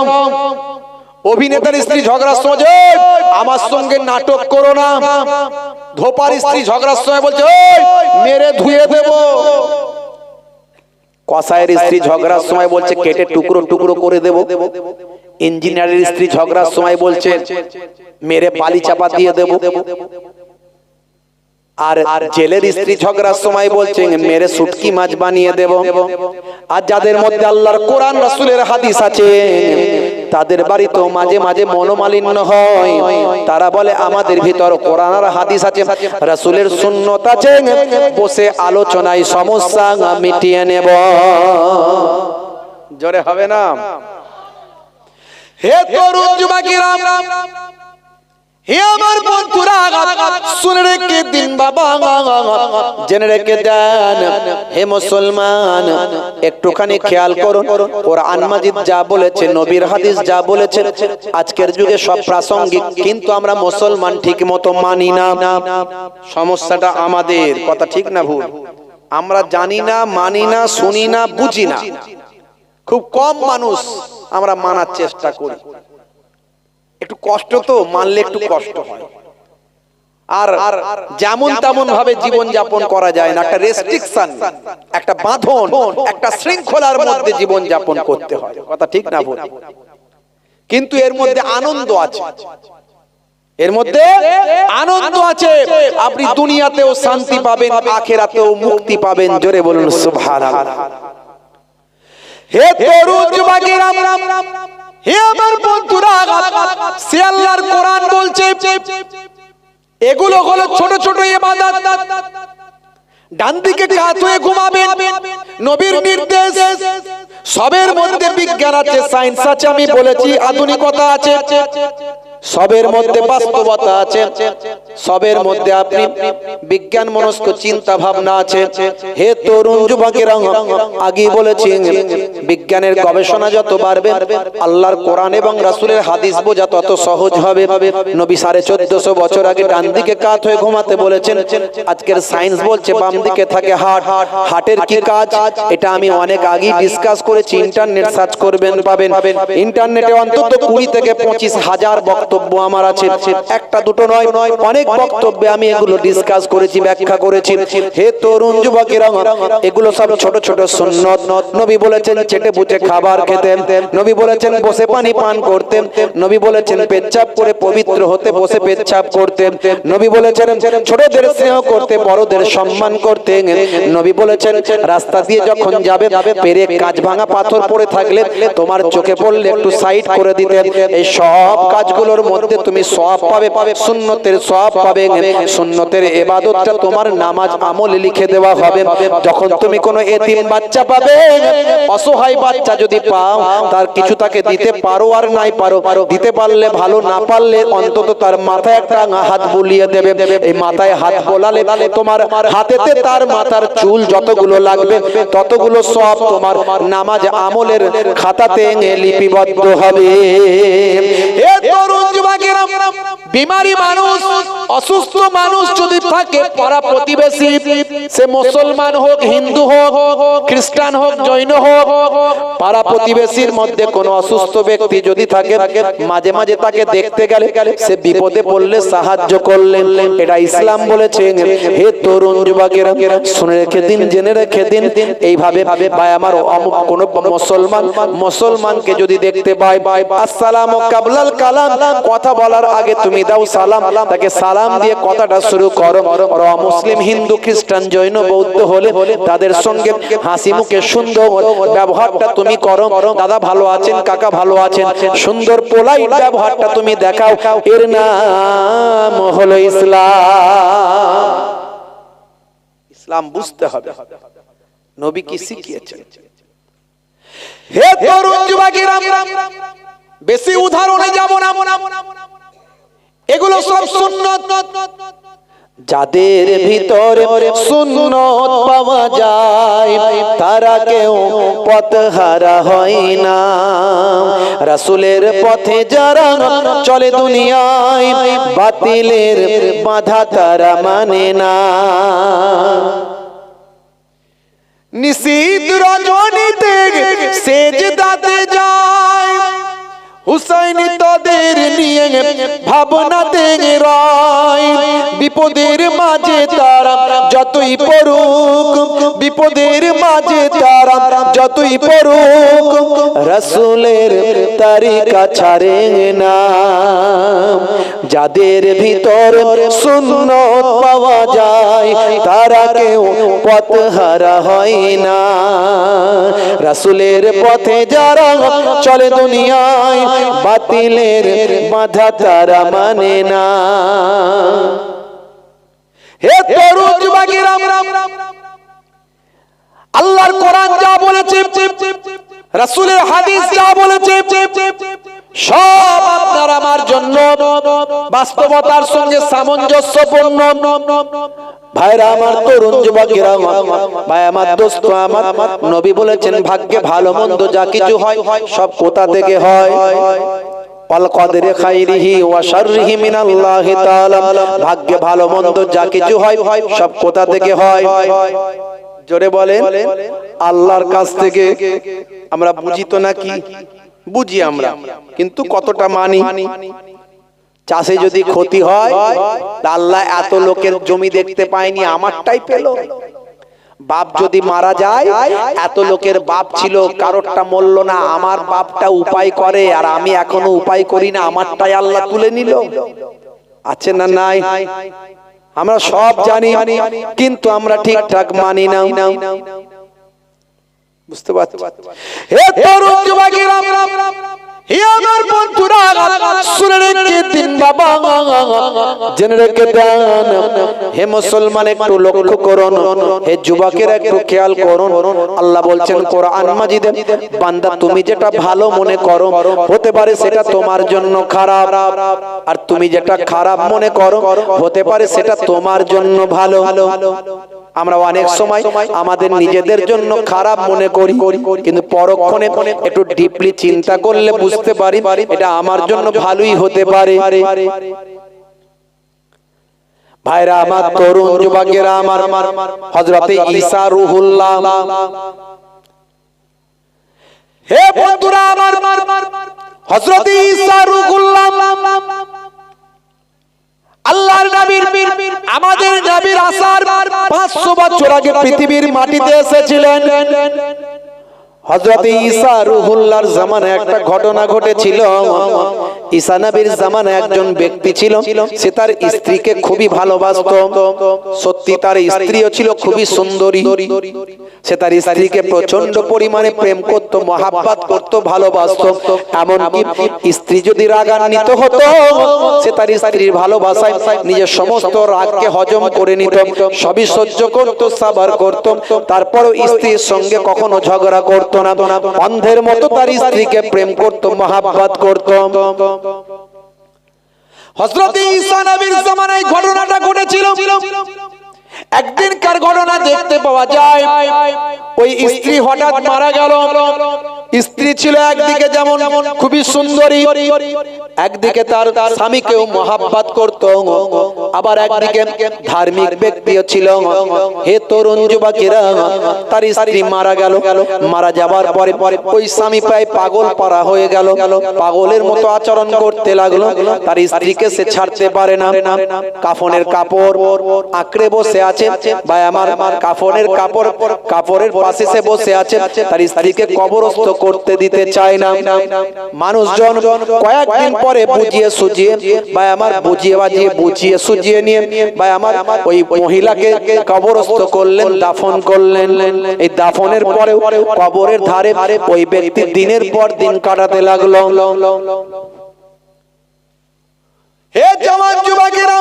অভিনেতার স্ত্রী ঝগড়ার সময় আমার সঙ্গে নাটক করো না, ধোপার স্ত্রী ঝগড়ার সময় বলছে মেরে ধুয়ে দেব, কসাইয়ের স্ত্রী ঝগড়ার সময় বলছে কেটে টুকরো টুকরো করে দেব, ইঞ্জিনিয়ারের স্ত্রী ঝগড়ার সময় বলছে মেরে বালি চাপা দিয়ে দেব, আর জেলের স্ত্রী ঝগড়ার সময় বলছে মেরে শুটকি মাছ বানিয়ে দেব। আর যাদের মধ্যে আল্লাহর কোরআন রাসূলের হাদিস আছে, তাদের বাড়িতেও মাঝে মাঝে মনোমালিন্য হয়। তারা বলে আমাদের ভিতর কোরআন আর হাদিস আছে, রাসূলের সুন্নাত আছে, বসে আলোচনায় সমস্যা মিটিয়ে নেব। জোরে হবে না? হে তরুণ যুবকেরা, হে আমার বন্ধুরা, শুনে রেখে দিন বাবা, জেনে রেখে দেন। হে মুসলমান, একটুখানি খেয়াল করুন, কোরআন মাজিদ যা বলেছে, নবীর হাদিস যা বলেছে, আজকের যুগে সব প্রাসঙ্গিক, কিন্তু আমরা মুসলমান ঠিক মতো মানি না। সমস্যাটা আমাদের। কথা ঠিক না ভুল? আমরা জানি না, মানি না, শুনি না, বুঝি না। খুব কম মানুষ আমরা মানার চেষ্টা করি। একটু কষ্ট তো, মানলে একটু কষ্ট হয়। আর যেমন তেমন ভাবে জীবন যাপন করা যায় না, একটা রেস্ট্রিকশন, একটা বাঁধন, একটা শৃঙ্খলার মধ্যে জীবন যাপন করতে হয়। কথা ঠিক না ভুল? কিন্তু এর মধ্যে আনন্দ আছে, এর মধ্যে আনন্দ আছে। আপনি দুনিয়াতেও শান্তি পাবেন, আখিরাতেও মুক্তি পাবেন। জোরে বলুন সুবহানাল্লাহ। হে তরুণ যুবকেরা, হে আমার বন্ধুরা, সে আল্লাহর কোরআন বলছে এগুলো হলো ছোট ছোট ইবাদত। ডান দিকে কাত হয়ে ঘুমাবেন, নবীর নির্দেশ। সবের মধ্যে বিজ্ঞান আছে, সায়েন্স আছে, আমি বলেছি আধুনিকতা আছে, সবের মধ্যে বাস্তবতা আছে, সবের মধ্যে আপনি বিজ্ঞান মনস্ক চিন্তা ভাবনা আছে। হে তরুণ যুবকেরা, আগেই বলেছি বিজ্ঞানের গবেষণা যত বাড়বে, আল্লাহর কোরআন এবং রাসূলের হাদিস বোঝা তত সহজ হবে। নবী 1450 বছর আগে ডান দিকে কাত হয়ে ঘুমাতে বলেছেন। আজকের সায়েন্স বলছে বাম দিকে থাকে হার্ট। হার্টের কি কাজ, এটা আমি অনেক আগেই ডিসকাস করেছি। ইন্টারনেট সার্চ করবেন, পাবেন। ইন্টারনেটে অন্তত 20 থেকে 25 হাজার বক্তব্য আমার আছে, একটা দুটো নয়, অনেক বক্তব্যে আমি এগুলো ডিসকাস করেছি, ব্যাখ্যা করেছি। হে তরুণ যুবকেরা, এগুলো সব ছোট ছোট সুন্নত। নবী বলেছেন চেটে পুটে খাবার খেতে, নবী বলেছেন বসে পানি পান করতে, নবী বলেছেন পেচ্ছাপ করে পবিত্র হতে বসে পেচ্ছাপ করতে, নবী বলেছেন ছোটদের স্নেহ করতে, বড়দের সম্মান করতে, নবী বলেছেন রাস্তা দিয়ে যখন যাবে পেরে কাঁচ ভাঙা পাথর পড়ে থাকলে তোমার চোখে পড়লে একটু সাইড করে দিতে। এই সব কাজগুলোর মধ্যে তুমি সওয়াব পাবে, সুন্নতের সওয়াব সওয়াব পাবে। সুন্নতের ইবাদতটা তোমার নামাজ আমলে লিখে দেওয়া হবে। যখন তুমি কোনো এতিম বাচ্চা পাবে, অসহায় বাচ্চা যদি পাও, তার কিছু তাকে দিতে পারো আর নাই পারো, দিতে পারলে ভালো, না পারলে অন্তত তার মাথায় একটা হাত বুলিয়ে দেবে। এই মাথায় হাত বোলালে তোমার হাতেতে তার মাথার চুল যতগুলো লাগবে ততগুলো সব তোমার নামাজ আমলের খাতাতে লিপিবদ্ধ হবে। হে তরুণ যুবকেরা, বিমারি মানুষ, অসুস্থ মানুষ যদি থাকে, পাড়া প্রতিবেশী, সে মুসলমান হোক, হিন্দু হোক, খ্রিস্টান হোক, জৈন হোক, পাড়া প্রতিবেশীর মধ্যে কোনো অসুস্থ ব্যক্তি যদি থাকে, মাঝে মাঝে তাকে দেখতে গেলে, সে বিপদে পড়লে সাহায্য করলেন, এটা ইসলাম বলেছে। হে তরুণ যুবকেরা, শুনে রেখে দিন, জেনে রেখে দিন, এইভাবে ভাই আমার কোন মুসলমানকে যদি দেখতে পাই, আসসালামু কাবলাল কালাম, কথা বলার আগে তুমি দাও সালাম, তাকে সালাম দিয়ে কথাটা শুরু করো। মুসলিম, হিন্দু, খ্রিস্টান, জৈন, বৌদ্ধ হলে তাদের সঙ্গে হাসি মুখে সুন্দর ব্যবহারটা তুমি করো। দাদা ভালো আছেন, কাকা ভালো আছেন, সুন্দর পোলাইট ব্যবহারটা তুমি দেখাও। এর নাম হলো ইসলাম। ইসলাম বুঝতে হবে, নবী কি শিখিয়েছেন। হে তরুণ যুবকেরা, বেশি উদাহরণে যাব না, এগুলো সব সুন্নাত। যাদের ভিতরে সুন্নত পাওয়া যায় তারা কেউ পথহারা হয় না। রাসূলের পথে যারা চলে দুনিয়ায়, বাতিলের বাধা তারা মানে না। নিশীথ রজনীতে সেজদাতে যায়, হুসাইন তাদের নিয়ে ভাবনাতে রয়। বিপদের মাঝে তারা যতই পড়ুক, বিপদের মাঝে তারা যতই পড়ুক, রাসূলের তরিকা ছাড়ে না। যাদের ভিতর সুন্নত পাওয়া যায় তারা কেউ পথহারা হয় না। রাসূলের পথে যারা চলে দুনিয়ায়, বাতিলের বাধা তারা মানে না। হে তরুণ যুবকেরা, আল্লাহর কোরআন যা বলেছে, রাসূলের হাদিস যা বলেছে, সব আপনার আমার জন্য বাস্তবতার সঙ্গে সামঞ্জস্যপূর্ণ। ভাইরা আমার, তরুণ যুবকেরা, ভাই আমার, দোস্ত আমার, নবী বলেছেন ভাগ্যে ভালো মন্দ যা কিছু হয় সব কোথা থেকে হয়? ভাগ্যে ভালো মন্দ যা কিছু হয় সব কোথা থেকে হয়? জোরে বলেন, আল্লাহর কাছ থেকে। আমরা বুঝি তো নাকি? বুঝি আমরা, কিন্তু কতটা মানি? চাষে যদি ক্ষতি হয়, আল্লাহ এত লোকের জমি দেখতে পায়নি, আমারটাই পেল। বাপ যদি মারা যায়, এত লোকের বাপ ছিল, কারোরটা মরল না, আমার বাপটা উপায় করে আর আমি এখনো উপায় করি না, আমারটাই আল্লাহ তুলে নিল। আছে না নাই? আমরা সব জানি, কিন্তু আমরা ঠিকঠাক মানি না। বুঝতে পারছি? হে তরুণ যুবকেরা, হে আমার বন্ধুরা, শুনে রেখে দিন বাবা, জেনে রেখে দেন। হে মুসলমান, একটু লক্ষ্য করুন, হে যুবকেরা একটু খেয়াল করুন। আল্লাহ বলছেন কোরআন মাজিদে, বান্দা তুমি যেটা ভালো মনে করো হতে পারে সেটা তোমার জন্য খারাপ, আর তুমি যেটা খারাপ মনে করো হতে পারে সেটা তোমার জন্য ভালো। আমরা অনেক সময় আমাদের নিজেদের জন্য খারাপ মনে করি, কিন্তু পরক্ষণে একটু ডিপলি চিন্তা করলে বুঝতে পারি এটা আমার জন্য ভালোই হতে পারে। ভাইরা আমার, তরুণ যুবকেরা আমার, হযরতে ঈসা রূহুল্লাহ, হে বন্ধুরা আমার, হযরতে ঈসা রূহুল্লাহ আল্লাহর নবীর, আমাদের নবীর আসার 500 বছর আগে পৃথিবীর মাটিতে এসেছিলেন। হযরত ঈসা রুহুল্লাহর জামানায় একটা ঘটনা ঘটেছিল। ঈসা নবীর জামানায় একজন ব্যক্তি ছিল, সে তার স্ত্রীকে খুবই ভালোবাসতো। সত্যি তার স্ত্রীও ছিল খুবই সুন্দরী। সে তার স্ত্রীকে প্রচন্ড পরিমাণে প্রেম করত, মহাব্বত করত, ভালোবাসতো। এমনকি স্ত্রী যদি রাগান্বিত হতো, সে তার স্ত্রীর ভালোবাসায় নিজের সমস্ত রাগকে হজম করে নিত, সবই সহ্য করত, সাবার করত। তারপরও স্ত্রীর সঙ্গে কখনো ঝগড়া করত না, অন্ধের মতো তার স্ত্রীকে প্রেম করত, মহাব্বত করত। হযরত ঈসা নবীর জামানায় ঘটনাটা ঘটেছিল। একদিনকার ঘটনা দেখতে পাওয়া যায়, ওই স্ত্রী হঠাৎ মারা গেল। স্ত্রী ছিল একদিকে যেমন খুবই সুন্দরী, একদিকে তার স্বামীকেও মহাব্বত করত, আবার একদিকে ধার্মিক ব্যক্তিও ছিল। হে তরুণ যুবকেরা, তার স্ত্রী মারা গেল। মারা যাবার পরে ওই স্বামী প্রায় পাগল পারা হয়ে গেল, পাগলের মতো আচরণ করতে লাগলো। তার স্ত্রীকে সে ছাড়তে পারে না। কাফনের কাপড় আঁকড়ে বসে আছে, ভাই আমার, কাফনের কাপড়ের পাশে সে বসে আছে, তার স্ত্রীকে কবরস্থ করতে দিতে চায় না। মানুষজন কয়েকদিন পরে বুঝিয়ে সুঝিয়ে, ভাই আমার, বুঝিয়ে সুঝিয়ে নিয়ে, ভাই আমার, ওই মহিলাকে কবরস্থ করলেন, দাফন করলেন। এই দাফনের পরে কবরের ধারে ওই ব্যক্তি দিনের পর দিন কাটাতে লাগলো। হে জওয়ান যুবকেরা,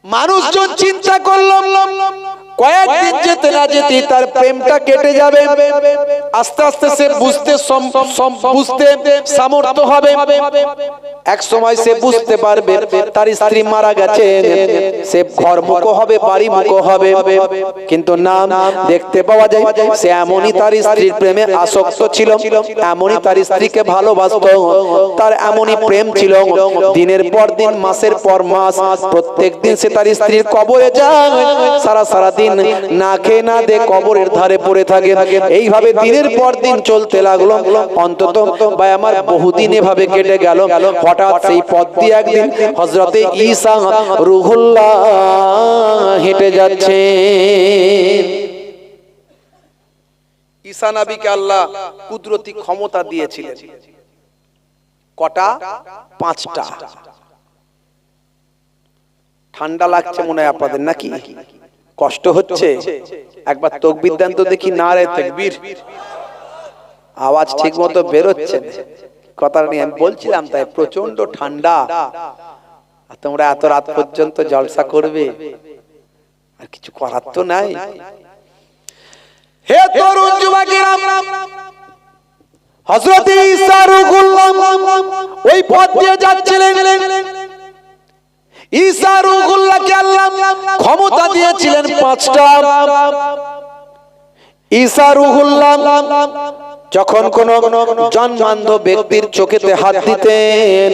মানুষজন চিন্তা করলো কয়েকদিন যেতে না যেতে তার প্রেমটা কেটে যাবে, আস্তে আস্তে সে বুঝতে সামর্থ্য হবে। এক সময় সে বুঝতে পারবে তার স্ত্রী মারা গেছে, সে ঘরমুখো হবে, বাড়ি মুখো হবে। কিন্তু না, দেখতে পাওয়া যায় সে এমনই তার স্ত্রীর প্রেমে আসক্ত ছিল, এমনই তার স্ত্রীকে ভালোবাসতো, তার এমনই প্রেম ছিল। দিনের পর দিন, মাসের পর মাস, প্রত্যেক দিন সে তার স্ত্রীর কবরে যায়, সারা দিন না খেয়ে না দে কবরের ধারে পড়ে থাকে। এইভাবে দিনের পর দিন চলতে লাগলো। অন্তত ভাই আমার বহুদিন এভাবে কেটে গেল। হঠাৎ সেই পথ দিয়ে একদিন হযরতে ঈসা রুহুল্লাহ হেঁটে যাচ্ছে। ঈসা নবীকে আল্লাহ কুদরতি ক্ষমতা দিয়েছিলেন। কটা? 5টা। ঠান্ডা লাগছে মনে হয় আপনাদের, নাকি কষ্ট হচ্ছে? একবার তাকবীর দেন তো দেখি। নারে তাকবীর। আওয়াজ ঠিক মতো বেরোচ্ছে। কথাটা নিয়ে আমি বলছিলাম, তাই প্রচন্ড ঠান্ডা, আর তোমরা এত রাত পর্যন্ত জলসা করবে, আর কিছু করার তো নাই। হে তরুণ যুবকেরা, হযরত ঈসা রুহুল্লাহ ওই পথ দিয়ে যাচ্ছিলেন। ঈসা রুহুল্লাহকে আল্লাহ ক্ষমতা দিয়েছিলেন 5টা। ঈসা রুহুল্লাহ যখন কোন জন্মান্ধ ব্যক্তির চোখেতে হাত দিতেন,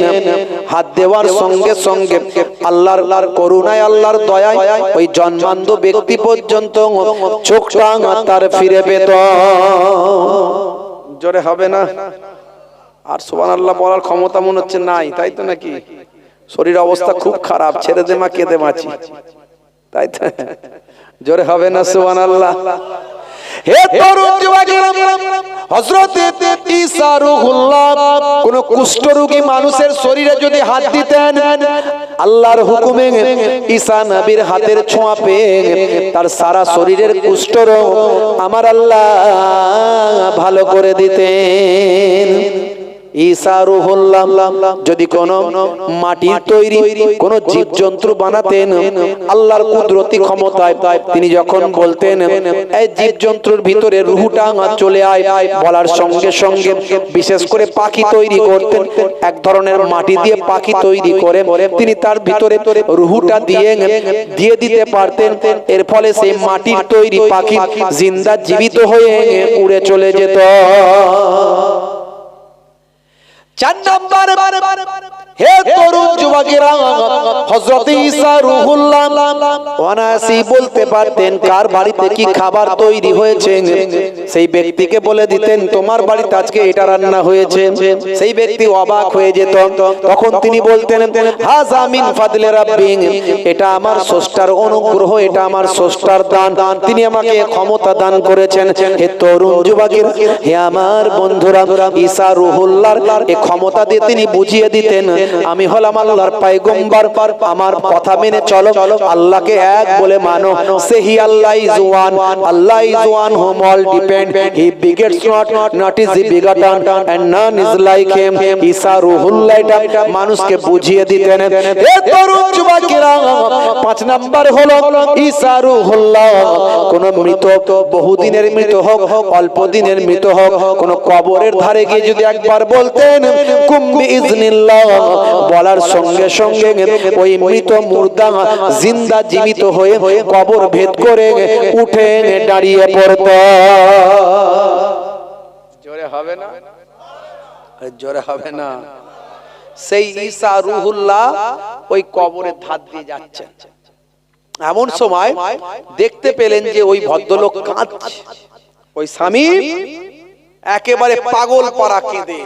হাত দেওয়ার সঙ্গে সঙ্গে আল্লাহর করুণায়, আল্লাহর দয়ায় ওই জন্মান্ধ ব্যক্তি পর্যন্ত চোখটা তার ফিরে পেত। জোরে হবে না? আর সুবহানাল্লাহ বলার ক্ষমতা মনে হচ্ছে নাই, তাই তো নাকি? শরীর অবস্থা খুব খারাপ, ছেড়ে দে মা, কেঁদে বাঁচি, তাই তো? জোরে হবে না সুবহানাল্লাহ? হে তরুণ যুবকেরা, হযরত ঈসা রুহুল্লাহ কোন কুষ্ঠরোগী মানুষের শরীরে যদি হাত দিতেন, আল্লাহর হুকুমে ঈসা নবীর হাতের ছোঁয়া পেয়ে তার সারা শরীরের কুষ্ঠরোগ আমার আল্লাহ ভালো করে দিতেন। ঈসা রুহুল্লাহ যদি কোন মাটির তৈরি কোন জীবজন্তু বানাতেন, আল্লাহর কুদরতি ক্ষমতায় তিনি যখন বলতেন এই জীবজন্তুর ভিতরে রুহটা চলে আয়, বলার সঙ্গে সঙ্গে বিশেষ করে পাখি তৈরি করতেন। এক ধরনের মাটি দিয়ে পাখি তৈরি করে তিনি তার ভিতরে রুহটা দিয়ে দিতে পারতেন। এর ফলে সেই মাটির তৈরি পাখি জিন্দা জীবিত হয়ে উড়ে চলে যেত। 4 নম্বর, হে তরুণ যুবকেরা, হযরত ঈসা রুহুল্লাহ অনায়াসেই বলতে পারতেন কার বাড়িতে কি খাবার তৈরি হয়েছে, সেই ব্যক্তিকে বলে দিতেন তোমার বাড়িতে আজকে এটা রান্না হয়েছে। সেই ব্যক্তি অবাক হয়ে যেত। তখন তিনি বলতেন হাযা মিন ফাদলি রাব্বি, এটা আমার স্রষ্টার অনুগ্রহ, এটা আমার স্রষ্টার দান, তিনি আমাকে ক্ষমতা দান করেছেন। হে তরুণ যুবকের, হে আমার বন্ধুরা, ঈসা রুহুল্লাহর এই ক্ষমতা দিয়ে তিনি বুঝিয়ে দিতেন আমি হলাম আল্লাহর পয়গম্বর, আমার কথা মেনে চলো, আল্লাহকে এক বলে মানো। সেহি Allah is one, Allah is one whom all depend, he begets not is he begotten and none is like him। ঈসা রুহুল্লাহ এটা মানুষকে বুঝিয়ে দিতেন। হে তরুণ যুবকেরা, 5 নাম্বার হলো ঈসা রুহুল্লাহ কোন মৃত, বহুদিনের মৃত হোক, অল্প দিনের মৃত হোক, কোন কবরের ধারে গিয়ে যদি একবার বলতেন কুম বিইজনিল্লাহ, বলার সঙ্গে সঙ্গে ওই মৃত মুর্দা জিন্দা জীবিত হয়ে কবর ভেদ করে উঠে দাঁড়িয়ে পড়ত। জোরে হবে না? জোরে হবে না? সেই ঈসা রুহুল্লাহ ওই কবরের ধার দিয়ে যাচ্ছেন। এমন সময় দেখতে পেলেন যে ওই ভদ্রলোক কাঁদছে, ওই স্বামী একেবারে পাগল পারা কেঁদে।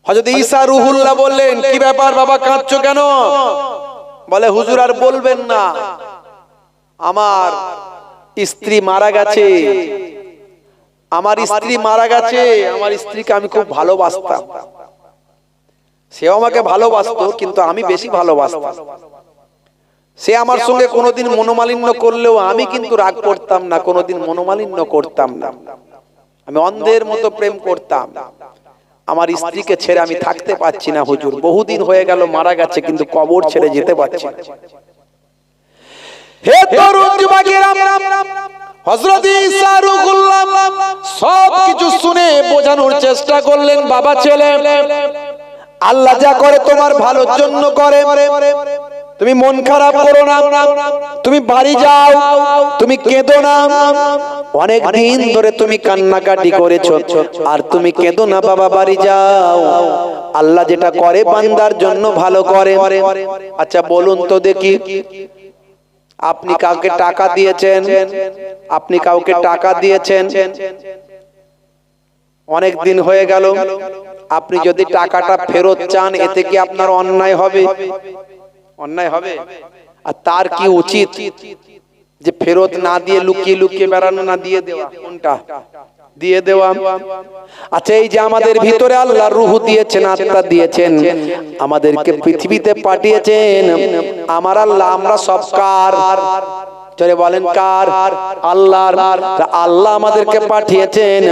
হযরত ঈসা রুহুল্লাহ বললেন কি ব্যাপার বাবা, কাঁদছো কেন? বলে হুজুর আর বলবেন না, আমার স্ত্রী মারা গেছে, আমার স্ত্রী মারা গেছে। আমার স্ত্রীকে আমি খুব ভালোবাসতাম, সেও আমাকে ভালোবাসতো, কিন্তু আমি বেশি ভালোবাসতাম। সে আমার সঙ্গে কোনোদিন মনোমালিন্য করলেও আমি কিন্তু রাগ করতাম না, কোনোদিন মনোমালিন্য করতাম না, আমি অন্ধের মতো প্রেম করতাম। আমার স্ত্রীকে ছেড়ে আমি থাকতে পারছি না হুজুর, বহুদিন হয়ে গেল মারা গেছে, কিন্তু কবর ছেড়ে যেতে পারছি না। হে তরুণ যুবকেরা, হযরত ঈসা রুহুল্লাহ সব কিছু শুনে বোঝানোর চেষ্টা করলেন, বাবা ছেলে, আল্লাহ যা করে তোমার ভালোর জন্য করে, তুমি মন খারাপ করো না, তুমি বাড়ি যাও, তুমি কেঁদো না। অনেক দিন ধরে তুমি কান্নাকাটি করেছো, আর তুমি কেঁদো না বাবা, বাড়ি যাও। আল্লাহ যেটা করে বান্দার জন্য ভালো করে। আচ্ছা বলুন তো দেখি, আপনি কাউকে টাকা দিয়েছেন, আপনি কাউকে টাকা দিয়েছেন, অনেক দিন হয়ে গেল, আপনি যদি টাকাটা ফেরত চান, এতে কি আপনার অন্যায় হবে? অন্যায় হবে? আর তার কি উচিত যে ফেরত না দিয়ে লুকিয়ে লুকিয়ে বেড়ানো, না দিয়ে দেওয়া? কোনটা? দিয়ে দেওয়া। আচ্ছা এই যে আমাদের ভিতরে আল্লাহ রূহ দিয়েছেন, আত্মা দিয়েছেন, আমাদেরকে পৃথিবীতে পাঠিয়েছেন আমার আল্লাহ, আমরা সব কার? চলে বলেন কার? আল্লাহর। আল্লাহ আমাদেরকে পাঠিয়েছেন।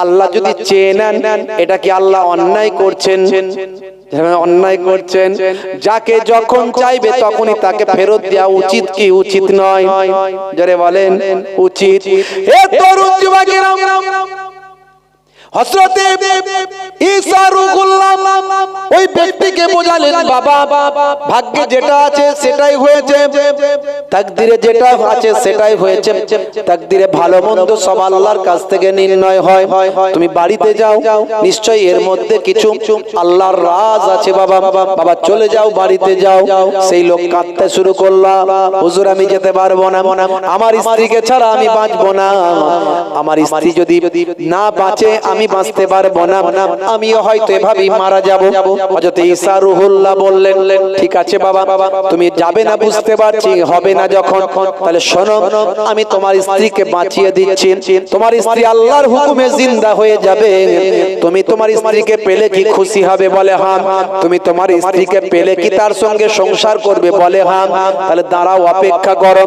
আল্লাহ যদি চেয়ে নেন, এটা কি আল্লাহ অন্যায় করছেন? অন্যায় করছেন। যাকে যখন চাইবে তখনই তাকে ফেরত দেওয়া উচিত কি উচিত নয়? যারে বলেন উচিত। হে তরুণ যুবকেরা, হযরত ঈসা রুহুল্লাহ ওই ব্যক্তিকে বোঝালেন, বাবা ভাগ্যে যেটা আছে সেটাই হয়েছে, তাকদিরে যেটা আছে সেটাই হয়েছে, তাকদিরে ভালো মন্দ সব আল্লাহর কাছ থেকে নির্ণয় হয়। তুমি বাড়িতে যাও, নিশ্চয়ই এর মধ্যে কিছু আল্লাহর রাজ আছে বাবা। বাবা চলে যাও, বাড়িতে যাও। সেই লোক কাঁদতে শুরু করলো, হুজুর আমি যেতে পারবো না, আমার স্ত্রীকে ছাড়া আমি বাঁচবো না, আমার স্ত্রী যদি না বাঁচে আমি বাঁচতে পারবো না, আমিও হয়তো এভাবেই মারা যাব। হযরত ঈসা রুহুল্লাহ বললেন, ঠিক আছে বাবা, তুমি যাবে না বুঝতে পারছি, হবে না যখন, তাহলে শোনো, আমি তোমার স্ত্রীকে বাঁচিয়ে দিচ্ছি, তোমার স্ত্রী আল্লাহর হুকুমে জিন্দা হয়ে যাবে। তুমি তোমার স্ত্রীকে পেলে কি খুশি হবে? বলে হ্যাঁ। তুমি তোমার স্ত্রীকে পেলে কি তার সঙ্গে সংসার করবে? বলে হ্যাঁ। তাহলে দাঁড়াও, অপেক্ষা করো।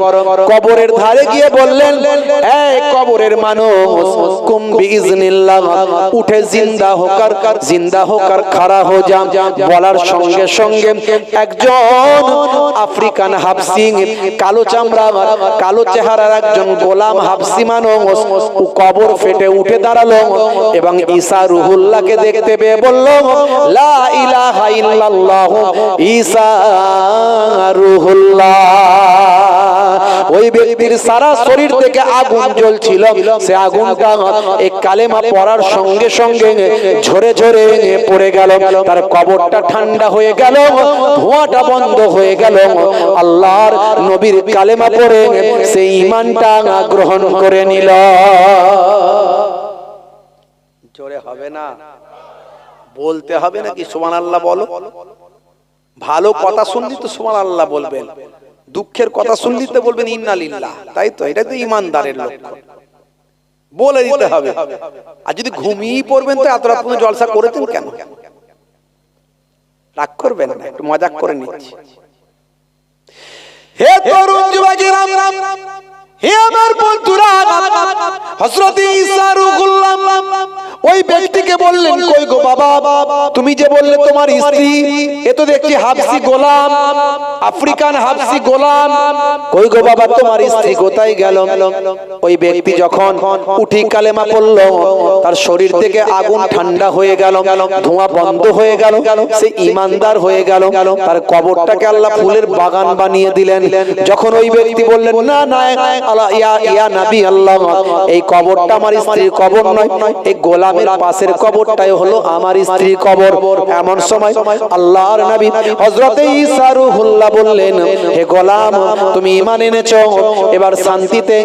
কবরের ধারে গিয়ে বললেন, এই কবরের মানুষ, কুম বিইজনিল্লাহ, উঠে জিন্দা হোকার খাড়া হো যা। বলার সঙ্গে সঙ্গে একজন আফ্রিকান হাবশি, কালো চামড়া, কালো চেহারার একজন গোলাম হাবশি মানুষ কবর ফেটে উঠে দাঁড়ালো এবং ঈসা রুহুল্লাহকে দেখতে পেয়ে বলল, লা ইলাহা ইল্লাল্লাহ ঈসা রুহুল্লাহ। ওই ব্যক্তির ব্যক্তির সারা শরীর থেকে আগুন জ্বলছিল, সে আগুনটা এই কালেমা পড়ার সঙ্গে সঙ্গে ঝরে ঝরে পড়ে গেল, তার কবরটা ঠান্ডা হয়ে গেল, ধোঁয়াটা বন্ধ হয়ে গেল। আল্লাহর নবীর কালেমা পড়ে সেই ঈমানটা গ্রহণ করে নিল। জোরে হবে না? বলতে হবে নাকি সুবহানাল্লাহ বলো? ভালো কথা শুনলি তো সুবহানাল্লাহ বলবেন, দুঃখের কথা শুনলি তো বলবেন ইন্না লিল্লাহ, তাই তো? এটা তো ঈমানদারের লক্ষণ, বলে দিতে হবে। আর যদি ঘুমিয়ে পড়বেন তো এত রাত পর্যন্ত জলসা করেছেন কেন? রাগ করবেন না, একটু মজাক করে নিচ্ছি। হে তরুণ যুবকেরা, হে আমার বন্ধুরা, হযরত ঈসা রূহুল্লাহ ওই ব্যক্তিকে বললেন, কই গো বাবা, তুমি যে বললে তোমার স্ত্রী, এ তো দেখছি হাবশি গোলাম, আফ্রিকান হাবশি গোলাম, কই গো বাবা তোমার স্ত্রী কোথায় গেল? ওই ব্যক্তি যখন উঠি কালেমা পড়ল, তার শরীর থেকে আগুন ঠান্ডা হয়ে গেল, ধোঁয়া বন্ধ হয়ে গেল, সে ঈমানদার হয়ে গেল। তার কবরটাকে আল্লাহ ফুলের বাগান বানিয়ে দিলেন। যখন ওই ব্যক্তি বললেন, না না ইয়া নবী আল্লাহ, এই কবরটা আমার স্ত্রীর কবর নয়, এই গোলামের পাশের কবরটাই হলো আমার স্ত্রীর কবর। এমন সময় আল্লাহর নবী হযরত ঈসা রূহুল্লাহ বললেন, হে গোলাম, তুমি ঈমান এনেছো, এবার শান্তিতে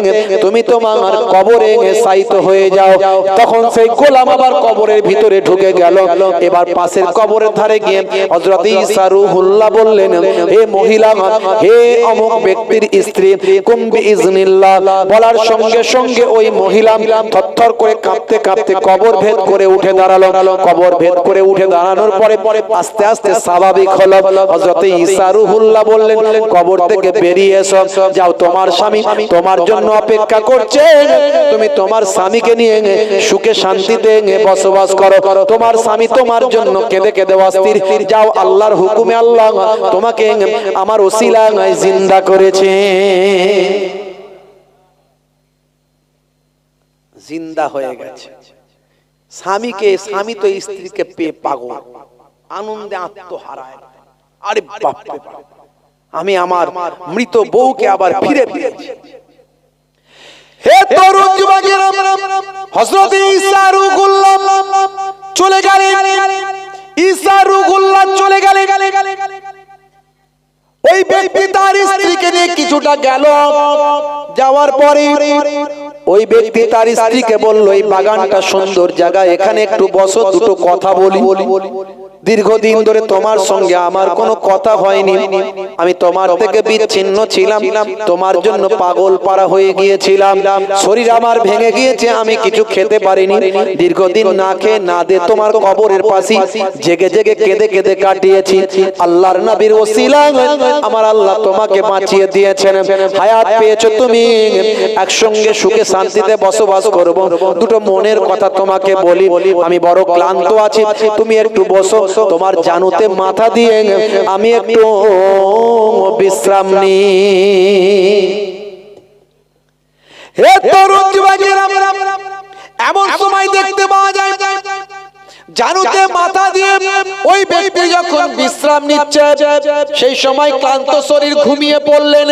তুমি তোমার কবরে শায়িত হয়ে যাও। তখন সেই গোলাম আবার কবরের ভিতরে ঢুকে গেল। এবার পাশের কবরের ধারে গিয়ে হযরত ঈসা রূহুল্লাহ বললেন, হে মহিলা, হে অমুক ব্যক্তির স্ত্রী, কুম বিইজনিল্লাহ, বলার সঙ্গে সঙ্গে ওই মহিলা থরথর করে কাঁপতে কাঁপতে কবর ভেদ করে উঠে দাঁড়ালো। কবর ভেদ করে উঠে দাঁড়ানোর পরে আস্তে আস্তে স্বাভাবিক হলো। হযরত ঈসা রূহুল্লাহ বললেন, কবর থেকে বেরিয়ে এসো, যাও, তোমার স্বামী তোমার জন্য অপেক্ষা করছে, তুমি তোমার স্বামীকে নিয়ে সুখে শান্তিতে বসবাস করো। তোমার স্বামী তোমার জন্য কেঁদে কেঁদে অস্থির, যাও, আল্লাহর হুকুমে আল্লাহ তোমাকে আমার ওসিলায় জিন্দা করেছে। জিন্দা হয়ে গেছে। স্বামী তো স্ত্রীকে পেয়ে পাগল, আনন্দে আত্মহারায়, আরে বাপ রে বাপ, আমি আমার মৃত বউকে আবার ফিরে পেয়েছি। হে তরুণ যুবকেরা, হযরত ঈসা রূহুল্লাহ চলে গেলেন। ঈসা রূহুল্লাহ চলে গেলেন। ওই ব্যক্তি তার স্ত্রীকে নিয়ে কিছুটা গেল। যাওয়ার পরে ওই ব্যক্তি তার স্ত্রীকে বলল, এই বাগানটা সুন্দর জায়গা, এখানে একটু বসো, দুটো কথা বলি। দীর্ঘদিন ধরে তোমার সঙ্গে আমার কোনো কথা হয়নি, আমি তোমার থেকে বিচ্ছিন্ন ছিলাম, তোমার জন্য পাগল পারা হয়ে গিয়েছিলাম, শরীর আমার ভেঙে গিয়েছে, আমি কিছু খেতে পারিনি, দীর্ঘদিন না খেয়ে না দে তোমার কবরের পাশে জেগে জেগে কেঁদে কেঁদে কাটিয়েছি। আল্লাহর নবীর ওসিলায় আমার আল্লাহ তোমাকে বাঁচিয়ে দিয়েছেন, হায়াত পেয়েছো তুমি, একসঙ্গে সুখে শান্তিতে বসবাস করব। দুটো মনের কথা তোমাকে বলি, আমি বড় ক্লান্ত আছি, তুমি একটু বসো, তোমার জানুতে মাথা দিয়ে আমি একটু বিশ্রাম নিই। হে তরুণ যুবকেরা, এমন সময় দেখতে পাওয়া যায় জানুতে মাথা দিয়ে ওই ব্যক্তি যখন বিশ্রাম নিচ্ছে, সেই সময় ক্লান্ত শরীর ঘুমিয়ে পড়লেন।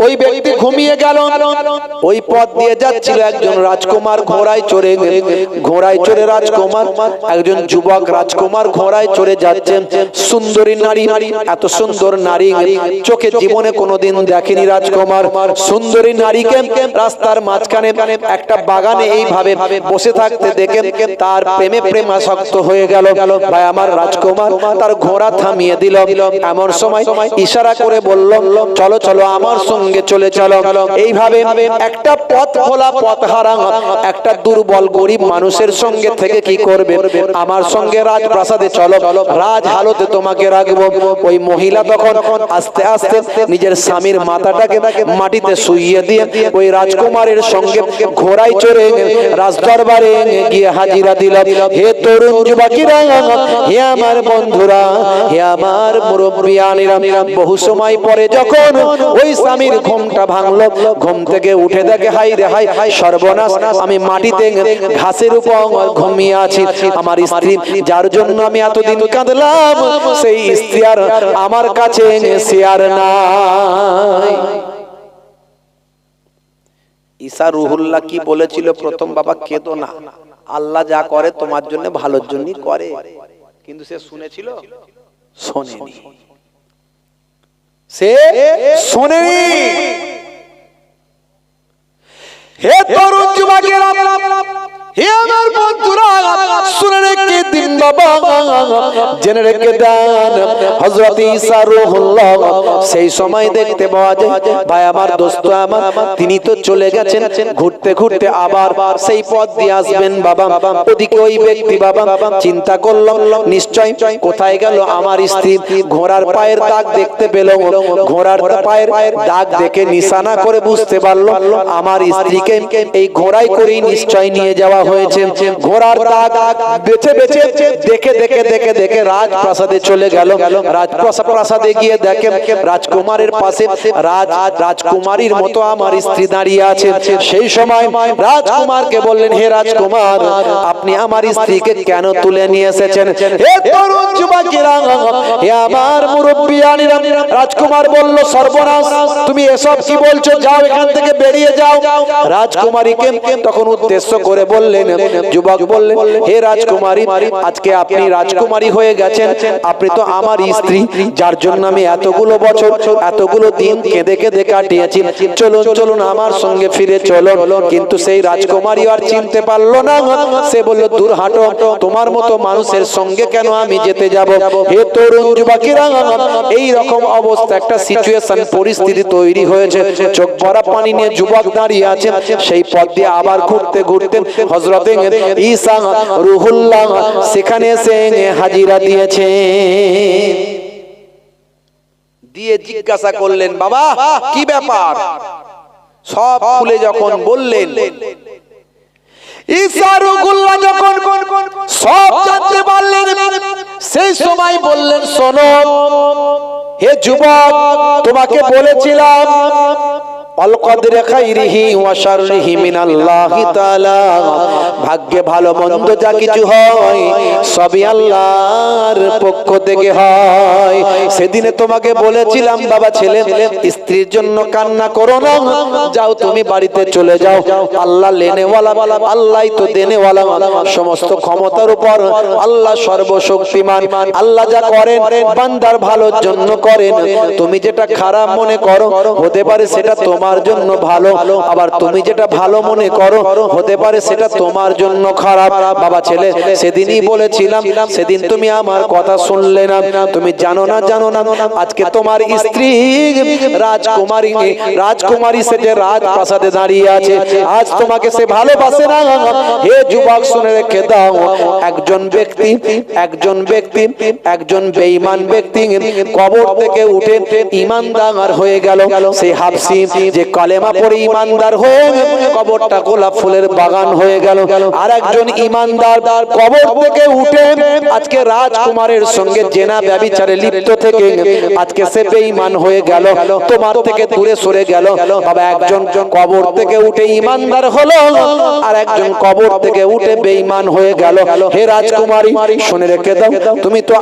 ওই ব্যক্তি ঘুমিয়ে গেল। ওই পথ দিয়ে যাচ্ছিল একজন রাজকুমার ঘোড়ায় চড়ে রাজকুমার, একজন যুবক রাজকুমার ঘোড়ায় চড়ে যাচ্ছেন। সুন্দরী নারী, এত সুন্দর নারী চোখে জীবনে কোনোদিন দেখেনি রাজকুমার। সুন্দরী নারীকে রাস্তার মাঝখানে একটা বাগানে এইভাবে বসে থাকতে দেখে তার প্রেমে প্রেমাসক্ত হয়ে গেল। ভাই আমার রাজকুমার তার ঘোড়া থামিয়ে দিল। এমন সময় ইশারা করে বলল, চলো চলো আমার সঙ্গে চলে চলো। এইভাবে একটা পথ ভোলা, পথ হারা, একটা দুর্বল গরিব মানুষের সঙ্গে থেকে কি করবে? আমার সঙ্গে রাজপ্রাসাদে চলো, রাজ হালতে তোমাকে রাখবো। ওই মহিলা তখন আস্তে আস্তে নিজের স্বামীর মাথাটাকে মাটিতে শুইয়ে দিয়ে ওই রাজকুমারের সঙ্গে ঘোড়ায় চড়ে রাজদরবারে গিয়ে হাজিরা দিল। হে তরুণ যুবকেরা, হে আমার বন্ধুরা, হে আমার মুরব্বিয়ানেরা, বহু সময় পরে যখন ওই স্বামীর ঘুমটা ভাঙলো, ঘুম থেকে উঠে দেখে, হাই রে হাই, সর্বনাশ, আমি মাটিতে ঘাসের উপর ঘুমিয়ে আছি। আমার স্ত্রী যার জন্য আমি এতদিন কাঁদলাম, সেই স্ত্রী আর আমার কাছে সে আর নাই। ঈসা রুহুল্লাহ কি বলেছিল প্রথম, বাবা কেঁদো না, আল্লাহ যা করে তোমার জন্য ভালোর জন্যই করে। কিন্তু সে শুনেছিল? শোনেনি, সে শোনেনি। হে তরুণ যুবকেরা, হে আমার বন্ধুরা, শুনে রেখে দিন বাবা, জেনে রেখে দেন, হযরত ঈসা রূহুল্লাহ সেই সময় দেখতে পাওয়া যায়। ভাই আমার, দোস্ত আমার, তিনি তো চলে গেছেন, ঘুরতে ঘুরতে আবার সেই পথ দিয়ে আসবেন বাবা। ওদিকে ওই ব্যক্তি বাবা চিন্তা করলাম, নিশ্চয় কোথায় গেল আমার স্ত্রী। ঘোড়ার পায়ের দাগ দেখতে পেল, ঘোড়ার পায়ের দাগ দেখে নিশানা করে বুঝতে পারলো আমার স্ত্রীকে এই ঘোড়ায় করেই নিশ্চয় নিয়ে যাওয়া হয়েছে। ঘোড়ার দাগ বেছে বেছে দেখে দেখে দেখে দেখে রাজপ্রাসাদে চলে গেল। রাজপ্রাসাদে গিয়ে দেখে রাজকুমারের পাশে রাজকুমারীর মতো আমার স্ত্রী দাঁড়িয়ে আছে। সেই সময় রাজকুমারকে বললেন, হে রাজকুমার, আপনি আমার স্ত্রীকে কেন তুলে নিয়ে এসেছেন? হে তরুণ যুবকেরা, হে আমার মুরব্বিয়ানিরা। রাজকুমার বলল, সর্বনাশ, তুমি এসব কি বলছো? যাও, এখান থেকে বেরিয়ে যাও। রাজকুমারীকে তখন উদ্দেশ্য করে বললেন, যুবক বললেন, হে রাজকুমারী, আজকে আপনি রাজকুমারী হয়ে গেছেন, আপনি তো আমার স্ত্রী, যার জন্য আমি এতগুলো বছর এতগুলো দিন কেঁদে কেঁদে কাটিয়েছি। চলুন চলুন আমার সঙ্গে ফিরে চলো। কিন্তু সেই রাজকুমারী আর চিনতে পারলো না। সে বলল, দূর হাঁটো, তোমার মতো মানুষের সঙ্গে কেন আমি যেতে যাব? হে তরুণ যুবকেরা, এই রকম অবস্থা, একটা সিচুয়েশন, পরিস্থিতি তৈরি হয়েছে। চোখ ভরা পানি নিয়ে যুবক দাঁড়িয়ে আছে। সেই পথ দিয়ে আবার ঘুরতে ঘুরতে হযরত ঈসা রূহুল্লাহ সেখানে এসে হাজিরা দিয়েছে। দিয়ে জিজ্ঞাসা করলেন, বাবা কি ব্যাপার? সব খুলে যখন বললেন, ঈসা রূহুল্লাহ যখন সব জানতে পারলেন, সেই সময় বললেন, শোনো হে যুবক, তোমাকে বলেছিলাম ভাগ্যে ভালো মন্দ যা কিছু হয় সবই আল্লাহর পক্ষ থেকে হয়। সেদিনে তোমাকে বলেছিলাম, বাবা ছেলে, স্ত্রীর জন্য কান্না করো না, যাও তুমি বাড়িতে চলে যাও। আল্লাহ লেনেওয়ালা, আল্লাহ তো দেনেওয়ালা, সমস্ত ক্ষমতার উপর আল্লাহ সর্বশক্তিমান। আল্লাহ যা করেন বান্দার ভালোর জন্য করেন। তুমি যেটা খারাপ মনে করো, হতে পারে সেটা তোমার জন্য ভালো, আবার তুমি যেটা ভালো মনে করো, হতে পারে সেটা তোমার জন্য খারাপ। বাবা ছেলে, সেদিনই বলেছিলাম, সেদিন তুমি আমার কথা শুনলে না। তুমি জানো না, জানো না, আজকে তোমার স্ত্রী রাজকুমারী সে যে রাজপ্রাসাদে দাঁড়িয়ে আছে, আজ তোমাকে সে ভালোবাসে না। হে যুবক, শুনে রেখে দাও, একজন বেঈমান ব্যক্তি কবর থেকে উঠে ঈমানদার হয়ে গেল। সেই হাবশী যে কালেমা পড়ে ঈমানদার হয়ে কবরটা গোলাপ ফুলের বাগান হয়ে গেল। আর একজন ঈমানদার কবর থেকে উঠে আজকে রাজকুমারের সঙ্গে জেনা ব্যভিচারে লিপ্ত থেকে আজকে সে বেঈমান হয়ে গেল, তোমার থেকে দূরে সরে গেল। বাবা, একজন কবর থেকে উঠে ঈমানদার হলো, আর একজন কবর থেকে উঠে বেঈমান হয়ে গেল। হে রাজকুমারী, শুনে রেখে দাও, তুমি তো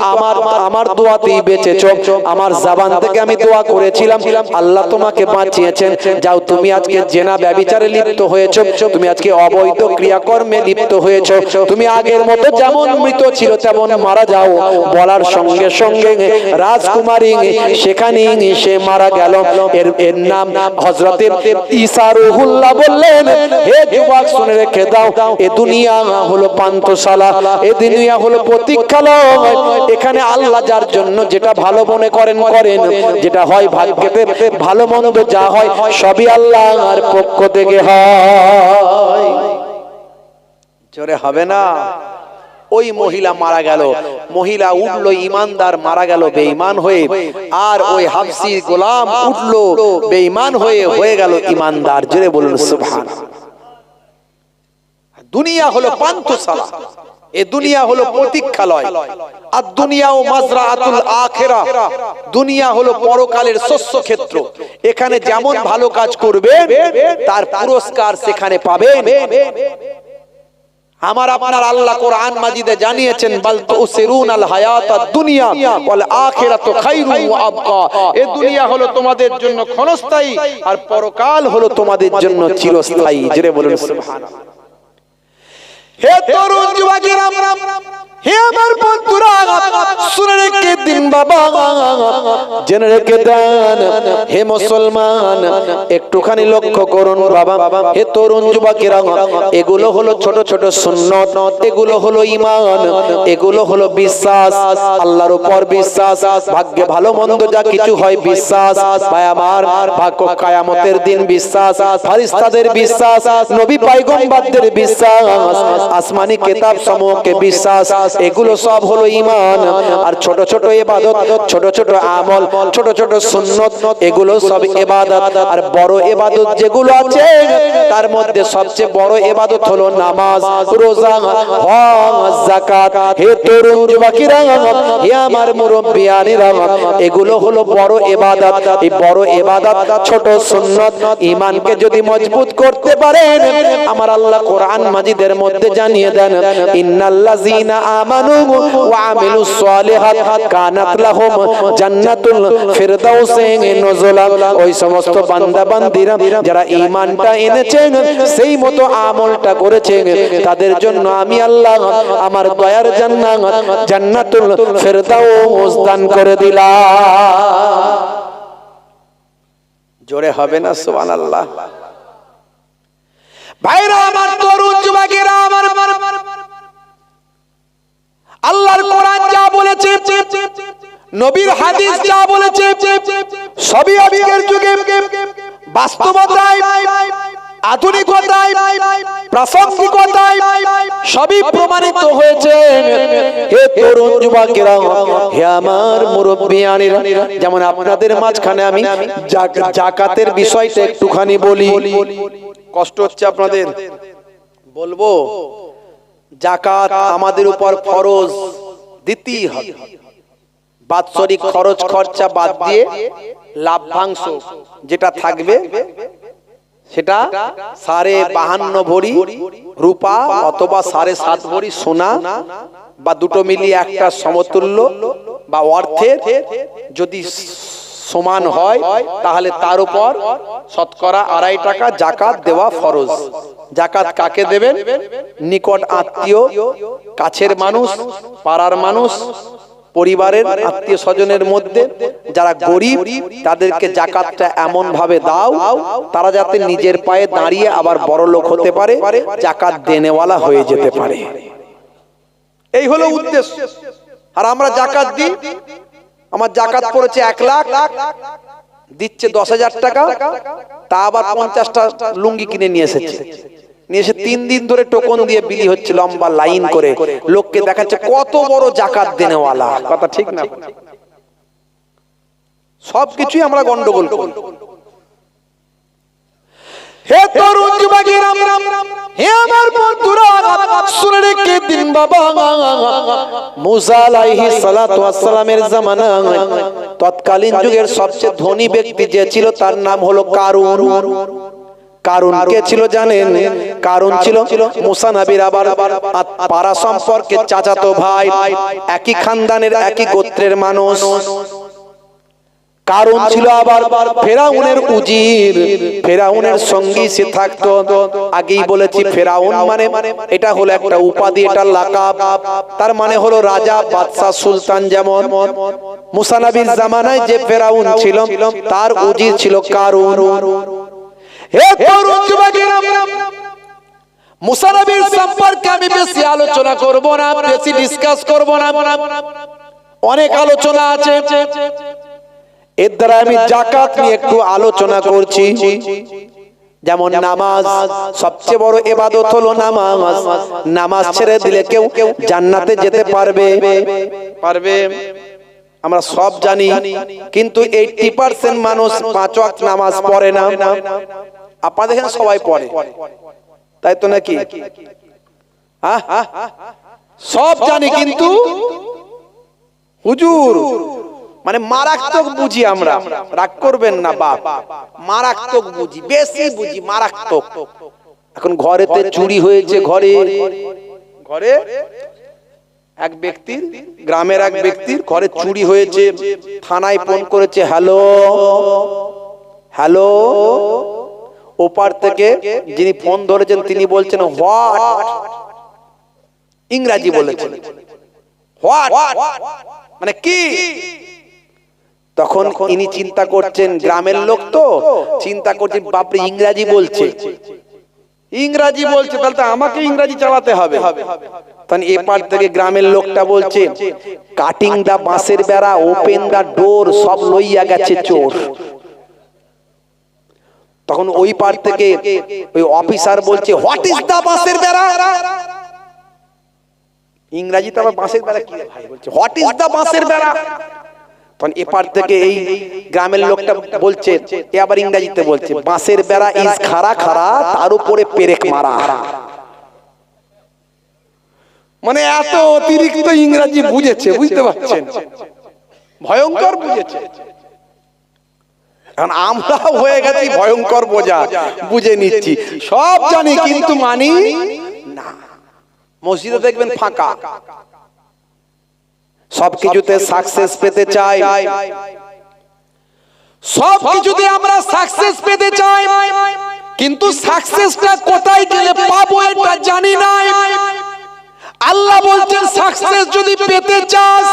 আমার দোয়াতেই বেঁচেছো। আমার জবান থেকে আমি দোয়া করেছিলাম, আল্লাহ তোমাকে বাঁচিয়েছেন। যাও, তুমি আজকে জেনা ব্যভিচারে লিপ্ত হয়েছো, তুমি আজকে অবৈধ ক্রিয়াকর্মে লিপ্ত হয়েছো। তুমি আগের মতো যেমন মৃত ছিল তেমন মারা যাও। বলার সঙ্গে সঙ্গে রাজকুমারী সেখানে সে মারা গেল। এর নাম হযরত ঈসা রূহুল্লাহ বললেন, হে যুবক, শুনে রেখে দাও, এ দুনিয়া হলো পান্থশালা, এ দুনিয়া হলো প্রতীক্ষালয়। এখানে আল্লাহ যার জন্য যেটা ভালো মনে করেন, যেটা হয় ভাগ্যেতে ভালো মন্দ যা হয় সবই আল্লাহর পক্ষ থেকে হয়। জোরে হবে না? ওই মহিলা মারা গেল, মহিলা উঠলো ঈমানদার, মারা গেল বেঈমান হয়ে। আর ওই হাবশী গোলাম উঠলো বেঈমান হয়ে গেল ঈমানদার। জোরে বলুন সুবহানাল্লাহ। দুনিয়া হলো পান্থশালা, এ দুনিয়া হলো প্রতীক্ষালয়। আর দুনিয়া ও মাজরাআতুল আখিরা, দুনিয়া হলো পরকালের শস্য ক্ষেত্র। এখানে যেমন ভালো কাজ করবে তার পুরস্কার সেখানে পাবেন। আমার আপনার আল্লাহ কোরআন মাজিদে জানিয়েছেন বাল তুসিরুনাল হায়াতাদ দুনিয়া ওয়াল আখিরাতু খায়রুন ওয়া আবকা। এই দুনিয়া হলো তোমাদের জন্য ক্ষণস্থায়ী আর পরকাল হলো তোমাদের জন্য চিরস্থায়ী। জোরে বলুন সুবহানাল্লাহ। হে তরুণ যুবকেরা, হে আমার বন্ধুরা, শুনে রেখে দিন বাবা, জেনে রেখে দেন হে মুসলমান, একটুখানি লক্ষ্য করুন বাবা। হে তরুণ যুবকেরা, এগুলো হলো ছোট ছোট সুন্নত, এগুলো হলো ঈমান, এগুলো হলো বিশ্বাস, আল্লাহর উপর বিশ্বাস, ভাগ্যে ভালো মন্দ যা কিছু হয় বিশ্বাস, ভাই আমার ভাগ্য কিয়ামতের দিন বিশ্বাস, ফেরেশতাদের বিশ্বাস, নবী পয়গম্বরদের বিশ্বাস, আসমানি কিতাব সমূহকে বিশ্বাস, এগুলো সব হলো ঈমান। আর ছোট ছোট ইবাদত, ছোট ছোট আমল, ছোট ছোট সুন্নত, এগুলো সব ইবাদত। আর বড় ইবাদত যেগুলো আছে তার মধ্যে সবচেয়ে বড় ইবাদত হলো নামাজ, রোজা, হজ, যাকাত। হে তরুণ যুবকেরা, হে আমার মুরব্বিয়ানেরা, এগুলো হলো বড় ইবাদত। এই বড় ইবাদত, ছোট সুন্নত, ঈমানকে যদি মজবুত করতে পারেন, আমার আল্লাহ কোরআন মাজিদের মধ্যে জানিয়ে দেন ইন্নাল্লাযীনা আমানু ওয়া আমিলুস সালিহাত কানাত লাহুম জান্নাতুল ফিরদাউসে নুজুলা। ওই সমস্ত বান্দা বান্দীরা যারা ঈমানটা এনেছেন, সেই মতো আমলটা করেছেন, তাদের জন্য আমি আল্লাহ আমার দয়ার জান্নাত জান্নাতুল ফিরদাউস দান করে দিলাম। জোরে হবে না সুবহানাল্লাহ? ভাইরা আমার, তরুণ যুবকেরা আমার, আল্লাহর কোরআন যা বলেছে, নবীর হাদিস যা বলেছে, সবই আজকের যুগে বাস্তবতায়, আধুনিকতায়, প্রাসঙ্গিকতায় সবই প্রমাণিত হয়েছে। হে তরুণ যুবকেরা, হে আমার মুরব্বিয়ানেরা, যেমন আপনাদের মাঝখানে আমি যাকাতের বিষয়টা একটুখানি বলি। কষ্ট হচ্ছে আপনাদের, বলবো যাকাত আমাদের উপর ফরজ, দিতেই হবে। বাৎসরিক খরচ খরচা বাদ দিয়ে লাভ্যাংশ যেটা থাকবে সেটা 52.5 ভরি রূপা অথবা 7.5 ভরি সোনা বা দুটো মিলিয়ে একটা সমতুল্য বা অর্থের যদি সমান হয়, তাহলে তার উপর শতকরা 2.5 টাকা যাকাত দেওয়া ফরজ। যাকাত কাকে দেবেন? নিকট আত্মীয়, কাছের মানুষ, পাড়ার মানুষ, পরিবারের আত্মীয় স্বজনের মধ্যে যারা গরিব, তাদেরকে যাকাতটা এমন ভাবে দাও তারা যাতে নিজের পায়ে দাঁড়িয়ে আবার বড় লোক হতে পারে, যাকাত দেনেওয়ালা হয়ে যেতে পারে। এই হলো উদ্দেশ্য। আর আমরা যাকাত দিই, আমার যাকাত পড়েছে 1 লাখ, দিচ্ছে 10,000 টাকা, তা আবার 50টা লুঙ্গি কিনে নিয়ে এসেছে, নিয়ে এসে 3 দিন ধরে টোকন দিয়ে বিলি হচ্ছে লম্বা লাইন করে, লোককে দেখাচ্ছে কত বড় যাকাত দেনেওয়ালা। কথা ঠিক না? সবকিছুই আমরা গন্ডগোল করি। হে তরুণ যুবকেরা, হে আমার বন্ধুরা, শুনে রেখে দিন বাবা, মুসা আলাইহিস সালাতু ওয়াস সালামের জামানায় তৎকালীন যুগের সবচেয়ে ধনী ব্যক্তি যে ছিল তার নাম হলো কারুন। কারুন কে ছিল জানেন? কারুন ছিল মুসা নবীর আবার পাড়া সম্পর্কে চাচাতো ভাই, একই খানদানের একই গোত্রের মানুষ। কারুন ছিল আবার ফেরাউনের উজির, ফেরাউনের সঙ্গী সে থাকতো। আগেই বলেছি ফেরাউন মানে এটা হলো একটা উপাধি, এটা লাকাব, তার মানে হলো রাজা, বাদশা, সুলতান। যেমন মুসা নবীর জামানায় যে ফেরাউন ছিল তার উজির ছিল কারুন। হে তরুণ যুবকেরা, মুসা নবীর সম্পর্কে আমি বেশি আলোচনা করব না, বেশি ডিসকাস করব না, অনেক আলোচনা আছে। এর দ্বারা আমি যাকাত নিয়ে একটু আলোচনা করছি। যেমন নামাজ, সবচেয়ে বড় ইবাদত হলো নামাজ। নামাজ ছেড়ে দিলে কেউ জান্নাতে যেতে পারবে? পারবে? আমরা সব জানি, কিন্তু 80% মানুষ 5 ওয়াক্ত নামাজ পড়ে না। আপনাদের এখানে সবাই পড়ে, তাই তো নাকি? সব জানি, কিন্তু হুজুর মানে মারাত্মক বুঝি আমরা। রাগ করবেন না বাপ, মারাত্মক বুঝি, বেশি বুঝি, মারাত্মক। এখন ঘরেতে চুরি হয়েছে, ঘরে ঘরে এক ব্যক্তির, গ্রামের এক ব্যক্তির ঘরে চুরি হয়েছে, থানায় ফোন করেছে, হ্যালো হ্যালো। ওপার থেকে যিনি ফোন ধরেছেন তিনি বলছেন হোয়াট, ইংরেজি বলেছেন হোয়াট মানে কি। তখন ইনি চিন্তা করছেন, গ্রামের লোক তো চিন্তা করছেন, বাপরে ইংরেজি বলছে, ইংরেজি বলছে, তাহলে তো আমাকে ইংরেজি চালাতে হবে। তখন এপার থেকে গ্রামের লোকটা বলছে, কাটিং দা বাঁশের বেড়া, ওপেন দা ডোর, সব লইয়া গেছে চোর। তখন ওই পার থেকে ওই অফিসার বলছে, হোয়াট ইজ দা বাঁশের বেড়া। ইংরেজিতে আবার বাঁশের বেড়া কি ভাই বলছে, হোয়াট ইজ দা বাঁশের বেড়া। তখন এপার থেকে এই গ্রামের লোকটা বলছে, এ আবার ইংরেজিতে বলছে, বাঁশের বেড়া ইজ খাড়া খাড়া, তার উপরে পেরেক মারা। মানে এত অতিরিক্ত ইংরেজি বুঝেছে, বুঝতে পারছেন, ভয়ঙ্কর বুঝেছে। কারণ আমরা হয়ে গেছি ভয়ঙ্কর বোঝা, বুঝে নিচ্ছি, সব জানি কিন্তু মানি না। মসজিদে দেখবেন ফাঁকা, সবকিছুতে সাকসেস পেতে চাই, সবকিছুতে আমরা সাকসেস পেতে চাই, কিন্তু সাকসেসটা কোথায় গেলে পাবো এটা জানি না। আল্লাহ বলছেন, সাকসেস যদি পেতে চাস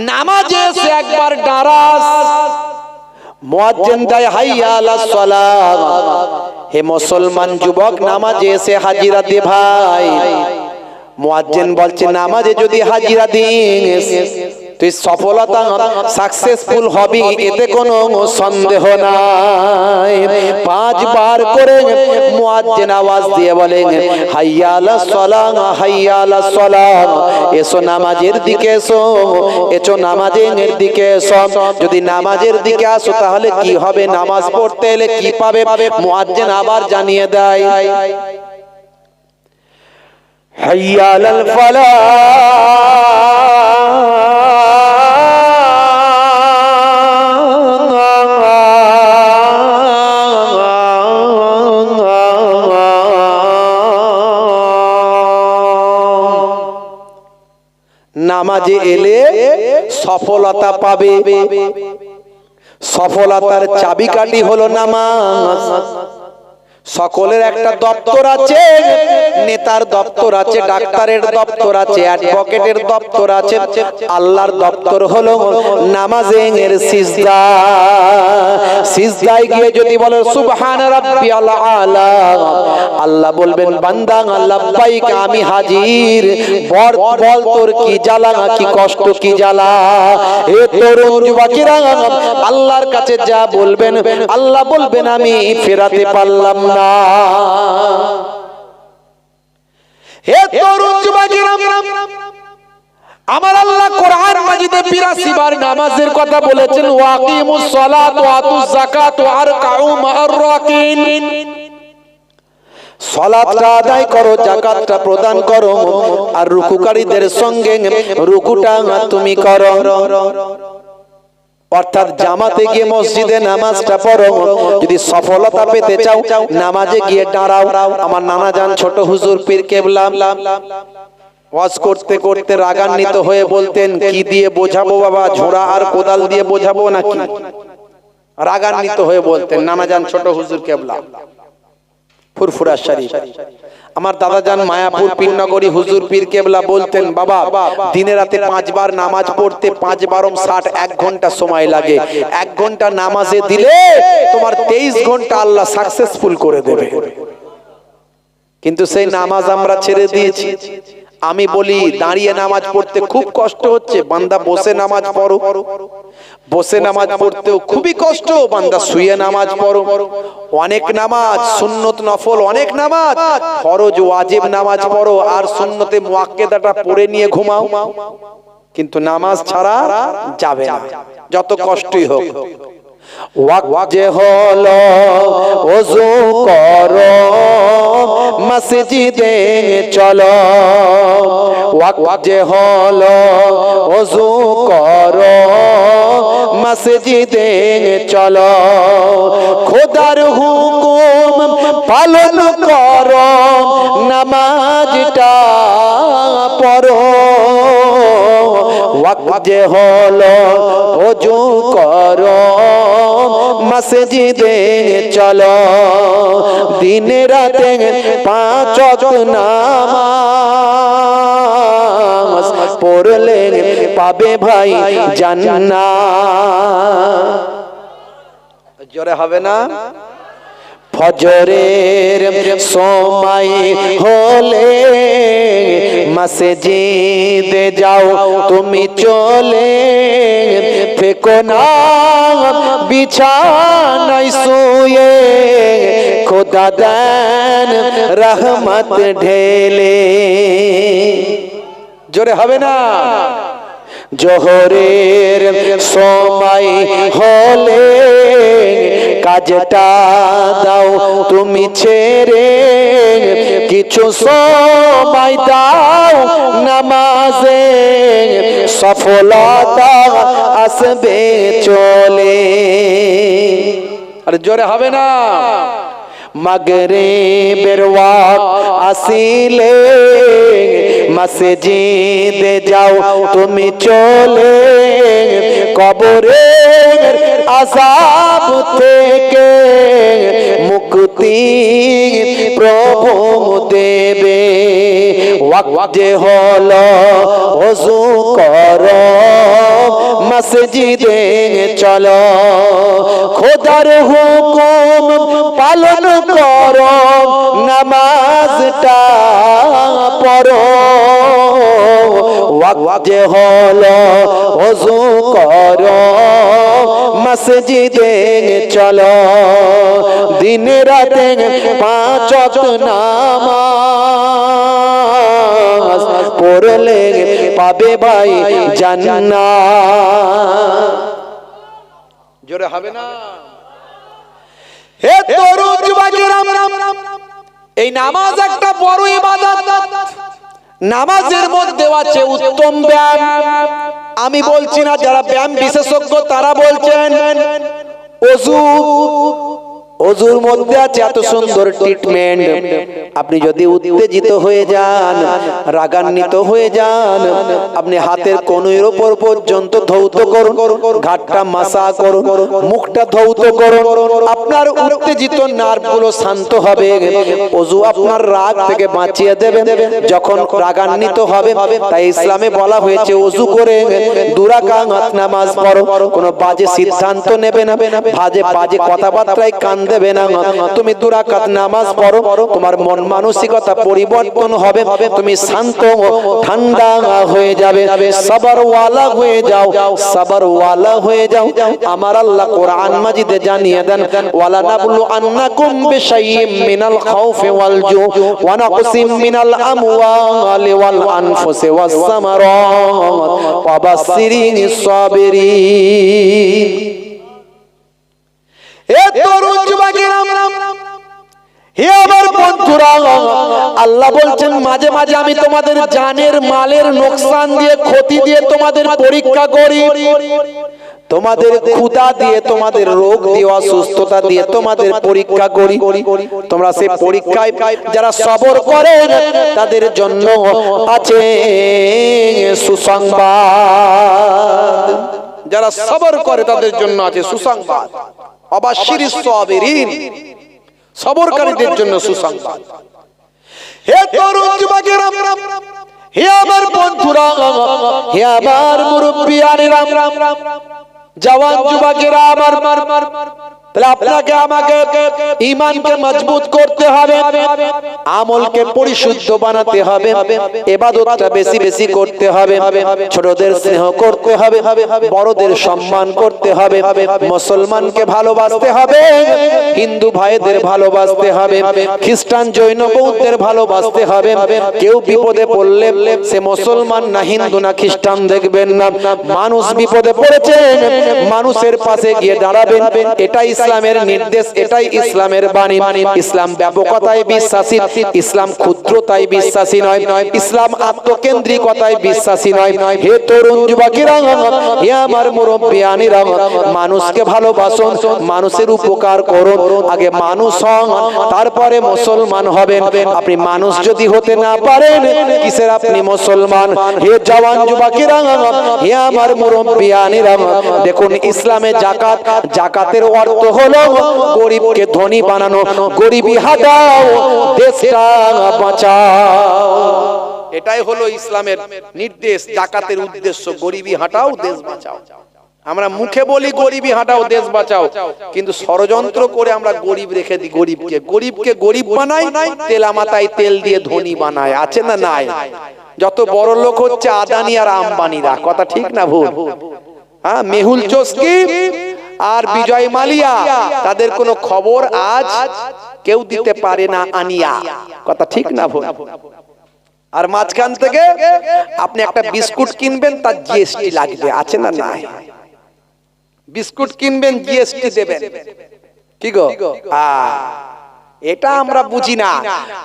নামাজে এসে একবার দাঁড়াস। মুয়াজ্জিন দেয় হাইয়া আলাস সালাত, হে মুসলমান যুবক নামাজে এসে হাজিরা দে ভাই। মুয়াজ্জিন বলছে, নামাজে যদি হাজিরা দিস তুই সফলতা সাকসেসফুল হবি, এতে কোনো সন্দেহ নাই। 5 বার করে মুয়াজ্জিন আওয়াজ দিয়ে বলেন, হাইয়া আলাস সালাত, হাইয়া আলাস সালাত, এসো নামাজের দিকে এসো, এসো নামাজের দিকে এসো। যদি নামাজের দিকে আসো তাহলে কি হবে, নামাজ পড়তে এলে কি পাবে, মুয়াজ্জিন আবার জানিয়ে দেয়, হাইয়া আলাল ফালাহ, নামাজে এলে সফলতা পাবে। সফলতার চাবিকাঠি হলো নামাজ। সকলের একটা দপ্তর আছে, নেতার দপ্তর আছে, ডাক্তারের দপ্তর আছে, অ্যাডভোকেটের দপ্তর আছে, আল্লাহর দপ্তর হলো নামাজের সিজদা। সিজদায় গিয়ে যদি বলে সুবহান রাব্বিয়াল আলা, আল্লাহ বলবেন বান্দা লাব্বাইক, আমি হাজির, বল তোর কি জ্বালা, কি কষ্ট, কি জ্বালা। হে তরুণ যুবকেরা, আল্লাহর কাছে যা বলবেন আল্লাহ বলবেন আমি ফেরাতে পারলাম না। হে তরুণ যুবকেরা, আমার আল্লাহ কোরআন মাজিদে 82 বার নামাজের কথা বলেছেন, ওয়াকিমুস সালাত ওয়া আতুজ যাকাত ওয়া আরকাউ মা'আর রাকিন। সালাতটা আদায় করো, যাকাতটা প্রদান করো, আর রুকুকারীদের সঙ্গে রুকুটা তুমি করো। অর্থাৎ জামাতে গিয়ে মসজিদে নামাজটা পড়ো। যদি সফলতা পেতে চাও নামাজে গিয়ে দাঁড়াও। আমার নানা জান ছোট হুজুর পীর কেবলা ওয়াজ করতে করতে রাগান্বিত হয়ে বলতেন, কি দিয়ে বোঝাবো বাবা, ঝোড়া আর কোদাল দিয়ে বোঝাবো নাকি? রাগান্বিত হয়ে বলতেন নানা জান ছোট হুজুর কেবলা ফুরফুরা শরীফ। আমার দাদা জান মায়াপুর পীরনগরী হুজুর পীর কেবলা বলতেন, বাবা দিনে রাতে 5 বার নামাজ পড়তে 5 বারম 60, 1 ঘন্টা সময় লাগে। 1 ঘন্টা নামাজে দিলে তোমার 23 ঘন্টা আল্লাহ সাকসেসফুল করে দেবে। কিন্তু সেই নামাজ আমরা ছেড়ে দিয়েছি। আমি বলি দাঁড়িয়ে নামাজ পড়তে খুব কষ্ট হচ্ছে, বান্দা বসে নামাজ পড়ো। বসে নামাজ পড়তেও খুবই কষ্ট, বান্দা শুয়ে নামাজ পড়ো। অনেক নামাজ সুন্নত নফল, অনেক নামাজ ফরজ ওয়াজিব নামাজ পড়ো, আর সুন্নতে মুআক্কেদাটা পড়ে নিয়ে ঘুমাও। কিন্তু নামাজ ছাড়া যাবে না, যত কষ্টই হোক। ওয়াক্ত যে হলো ওযু করো, মসজিদে চলো। ওয়াক্ত যে হলো ওযু করো, মসজিদে চলো। খোদার হুকুম পালন করো, নামাজটা ওয়াক্ত যে হলো ওযু করো মসজিদে চলো দিনে রাতে 5 ওয়াক্ত নামাজ পড়লে পাবে ভাই জান্নাত। জোরে হবে না? ফজরের সময় হলে মসজিদে যাও তুমি চলে ফেকো না বিছানায় শুয়ে খোদা দেন রহমত ঢেলে। জোরে হবে না? জোহরের সময় হলে কাজটা দাও তুমি ছেড়ে কিছু সময় দাও নামাজে সফলতা আসবে চলে। আর জোরে হবে না? মাগরিবের ওয়াক্ত আসিলে মসজিদে যাও তুমি চলে কবরের আযাব থেকে মুক্তি প্রভু দেবে। ওয়াক্ত যে হলো ওযু করো মসজিদে চলো খোদার হুকুম পালন করো নামাজটা পড়ো। ওয়াক্ত যে হলো ওযু করো মসজিদে চলো দিনে রাতে 5 ওয়াক্ত নামাজ পড়লে পাবে ভাই জান্নাত। জোরে হবে না? হে তরুণ যুবকেরা, এই নামাজ একটা বড় ইবাদত। নামাজের মধ্যে আছে উত্তম ব্যায়াম। আমি বলছি না, যারা ব্যায়াম বিশেষজ্ঞ তারা বলছেন ওযু, ওযুর মধ্যে আছে এত সুন্দর ট্রিটমেন্ট। আপনি যদি উত্তেজিত হয়ে যান, রাগান্বিত হয়ে যান, আপনি হাতের কনুইয়ের উপর পর্যন্ত ধৌত করুন, ঘাটটা মাসা করুন, মুখটা ধৌত করুন, আপনার উত্তেজিত নার্ভগুলো শান্ত হবে। ওযু আপনার রাগ থেকে বাঁচিয়ে দেবে যখন রাগান্বিত হবে। তাই ইসলামে বলা হয়েছে ওযু করে 2 রাকাত নামাজ পড়ো। কোনো বাজে সিদ্ধান্ত নেবে না, বাজে কথাবার্তায় কান দেবে না। তুমি 2 রাকাত নামাজ পড়ো, তোমার মন মানসিকতা পরিবর্তন হবে, তুমি শান্ত ঠান্ডা হয়ে যাবে, সবরওয়ালা হয়ে যাও, সবরওয়ালা হয়ে যাও। আমার আল্লাহ কোরআন মাজিদে জানিয়ে দেন ওয়ালা নাবলু আন্নাকুম বিশাইইম মিনাল খাউফি ওয়াল জু ওয়া নাকসিম মিনাল আমওয়ালি ওয়াল আনফুসি ওয়াস সামারাত ওয়া বাশশিরিস সাবিরিন। হে তরুণ যুবকেরা, হে আমার বন্ধুরা, আল্লাহ বলছেন মাঝে মাঝে আমি তোমাদের জানের মালের নোকসান দিয়ে, ক্ষতি দিয়ে তোমাদের পরীক্ষা করি, তোমাদের ক্ষুধা দিয়ে, তোমাদের রোগ দিয়ে, অসুস্থতা দিয়ে তোমাদের পরীক্ষা করি। তোমরা সেই পরীক্ষায় যারা সবর করে তাদের জন্য আছে সুসংবাদ। যারা সবর করে তাদের জন্য আছে সুসংবাদ। অবাশশিরিস সাবিরিন, সবরকারীদের জন্য সুসংবাদ। হে তরুণ যুবকেরা, হে আমার বন্ধুরা, হে আমার মুরব্বিয়ানেরা, জওয়ান যুবকেরা আমার, তাহলে আপনাকে আমাকে ঈমানকে মজবুত করতে হবে, আমলকে পরিশুদ্ধ বানাতে হবে, ইবাদতটা বেশি বেশি করতে হবে, ছোটদের স্নেহ করতে হবে, বড়দের সম্মান করতে হবে, মুসলমানকে ভালোবাসতে হবে, হিন্দু ভাইদের ভালোবাসতে হবে, খ্রিস্টান জৈন বৌদ্ধদের ভালোবাসতে হবে। কেউ বিপদে পড়লে সে মুসলমান না হিন্দু না খ্রিস্টান দেখবেন না, মানুষ বিপদে পড়েছেন মানুষের পাশে গিয়ে দাঁড়াবেন। এটাই ইসলামের নির্দেশ, এটাই ইসলামের বাণী। ইসলাম ব্যাপকতায় বিশ্বাসী, ইসলাম ক্ষুদ্রতায় বিশ্বাসী নয়, ইসলাম আত্মকেন্দ্রিকতায় বিশ্বাসী নয়। হে তরুণ যুবকেরা, হে আমার মুরব্বিয়ানেরা, মানুষকে ভালোবাসুন, মানুষের উপকার করুন, আগে মানুষ হন, তারপরে মুসলমান হবেন। আপনি মানুষ যদি হতে না পারেন, কিসের আপনি মুসলমান? হে জওয়ান যুবকেরা, হে আমার মুরব্বিয়ানেরা, দেখুন ইসলামে জাকাত, জাকাতের অর্থ হলো গরিবকে ধনী বানানো, গরিবি হাটাও, দেশটা বাঁচাও। এটাই হলো ইসলামের নির্দেশ, জাকাতের উদ্দেশ্য, গরিবি হাটাও, দেশ বাঁচাও। আমরা মুখে বলি গরিবি হাটাও, দেশ বাঁচাও, কিন্তু ষড়যন্ত্র করে আমরা গরিব রেখে দিই। গরিবকে গরিব বানাই, তেলা মাথায় তেল দিয়ে ধনী বানায়। আছে না নাই? যত বড় লোক হচ্ছে আদানি আর আম্বানিরা। কথা ঠিক না ভুল? হ্যাঁ, মেহুল চস্কি আর বিজয় মালিয়া, তাদের কোনো খবর আজ কেউ দিতে পারে না আনিয়া। কথা ঠিক না ভুল? আর মাঝখান থেকে আপনি একটা বিস্কুট কিনবেন, তার জিএসটি লাগবে। আছে না নাই? বিস্কুট কিনবেন, জিএসটি দেবেন। কি গো? এটা আমরা বুঝি না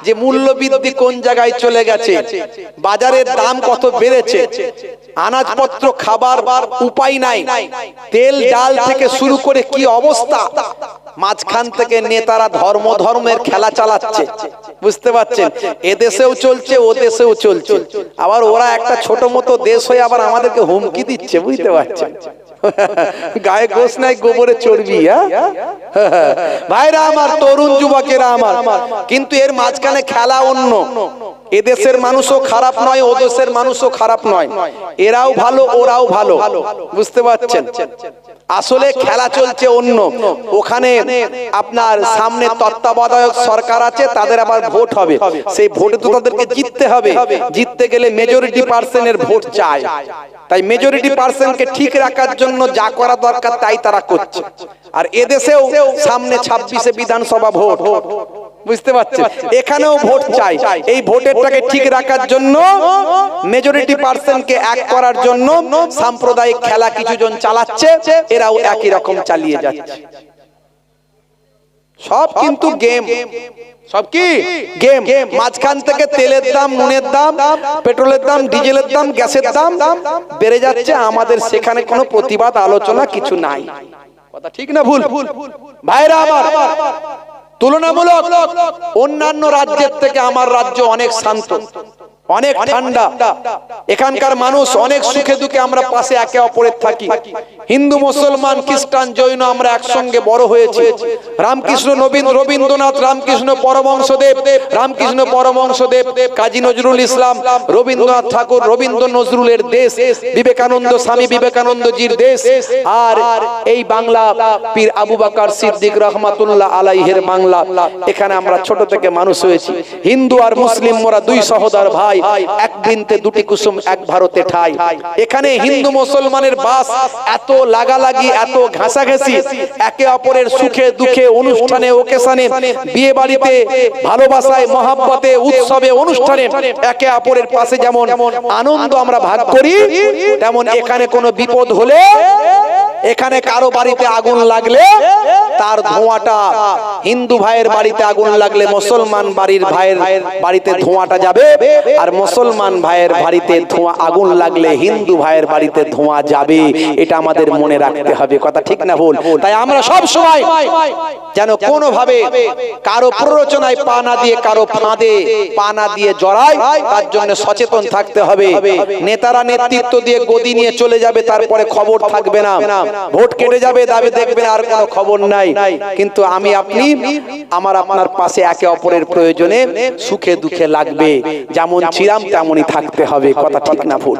যে মূল্য বৃদ্ধি কোন জায়গায় চলে গেছে, বাজারের দাম কত বেড়েছে, আনাজপত্র খাবার উপায় নাই, তেল ডাল থেকে শুরু করে কি অবস্থা। মাঝখান থেকে নেতারা ধর্মের খেলা চালাচ্ছে, বুঝতে পারছেন? এদেশেও চলছে, ও দেশেও চলছে। আবার ওরা একটা ছোট মতো দেশ হয়ে আবার আমাদেরকে হুমকি দিচ্ছে, বুঝতে পারছেন? গায়ে গোশ নাই, গোবরে চর্বি। ভাইরা আমার, তরুণ যুবকেরা আমার, কিন্তু এর মাঝখানে খেলা অন্য। এদেশের মানুষও খারাপ নয়, ও দেশের মানুষও খারাপ নয়, এরাও ভালো, ওরাও ভালো, বুঝতে পারছেন? আসলে খেলা চলছে অন্য। ওখানে আপনার সামনে তত্ত্বাবধায়ক সরকার আছে, তাদের আবার ভোট হবে, সেই ভোটে তো তাদেরকে জিততে হবে। জিততে গেলে মেজরিটি পার্সেন্টের ভোট চায়, তাই মেজরিটি পার্সেন্টকে ঠিক রাখার জন্য যা করা দরকার তাই তারা করছে। আর এদেশেও সামনে 26-এ বিধানসভা ভোট, বুঝতে পারছেন? এখানেও ভোট চাই। এই ভোটেরটাকে ঠিক রাখার জন্য, মেজরিটি পার্সেন্টকে এক করার জন্য সাম্প্রদায়িক খেলা কিছু জন চালাচ্ছে, এরাও একই রকম চালিয়ে যাচ্ছে। সব কিন্তু গেম, সব কি গেম। মাঝখান থেকে তেলের দাম, নুনের দাম, পেট্রোলের দাম, ডিজেলের দাম, গ্যাসের দাম বেড়ে যাচ্ছে। আমাদের সেখানে কোনো প্রতিবাদ, আলোচনা কিছু নাই। কথা ঠিক না ভুল? ভাইরা আমার, তুলনামূলক অন্যান্য রাজ্যের থেকে আমার রাজ্য অনেক শান্ত, অনেক ঠান্ডা। এখানকার মানুষ অনেক সুখে দুঃখে আমরা পাশে একে অপরের থাকি। হিন্দু, মুসলমান, খ্রিস্টান, জৈন আমরা একসঙ্গে বড় হয়েছি। রামকৃষ্ণ রবীন্দ্রনাথ, রামকৃষ্ণ পরমহংসদেব, রামকৃষ্ণ পরমহংসদেব, কাজী নজরুল ইসলাম, রবীন্দ্রনাথ ঠাকুর, রবীন্দ্র নজরুলের দেশ, বিবেকানন্দ, স্বামী বিবেকানন্দজির দেশ, আর এই বাংলা পীর আবু বকর সিদ্দিক রহমাতুল্লাহ আলাইহির বাংলা। এখানে আমরা ছোট থেকে মানুষ হয়েছি। হিন্দু আর মুসলিম মোরা দুই সহোদর ভাই, এক বৃন্তে দুটি কুসুম, এক ভারতে ঠাই। এখানে হিন্দু মুসলমানের বাস এত লাগালাগি, এত ঘাসাঘাসি, একে অপরের সুখে দুঃখে, অনুষ্ঠানে, ওকেশনে, বিয়ে বাড়িতে, ভালোবাসায়, মহাব্বতে, উৎসবে, অনুষ্ঠানে একে অপরের পাশে যেমন আনন্দ আমরা ভাগ করি, তেমন এখানে কোনো বিপদ হলে, এখানে কারো বাড়িতে আগুন লাগলে তার ধোঁয়াটা, হিন্দু ভাইয়ের বাড়িতে আগুন লাগলে মুসলমান ভাইয়ের বাড়িতে ধোঁয়াটা যাবে, আর মুসলমান ভাইয়ের বাড়িতে আগুন লাগলে হিন্দু ভাইয়ের বাড়িতে ধোঁয়া যাবে। এটা আমাদের মনে রাখতে হবে। কথা ঠিক না ভুল? তাই আমরা সব সময় যেন কোনো ভাবে কারো প্ররোচনায় পা না দিয়ে, কারো ফাঁদে পা না দিয়ে জড়ায়, তার জন্য সচেতন থাকতে হবে। নেতারা নেতৃত্ব দিয়ে গদি নিয়ে চলে যাবে, তারপরে খবর থাকবে না, ভোট কেটে যাবে, দাবি দেখবেন আর কোনো খবর নাই। কিন্তু আমি আপনি, আমার আপনার পাশে একে অপরের প্রয়োজনে সুখে দুঃখে লাগবে, যেমন ছিলাম তেমনই থাকতে হবে। কথা ঠিক না ভুল?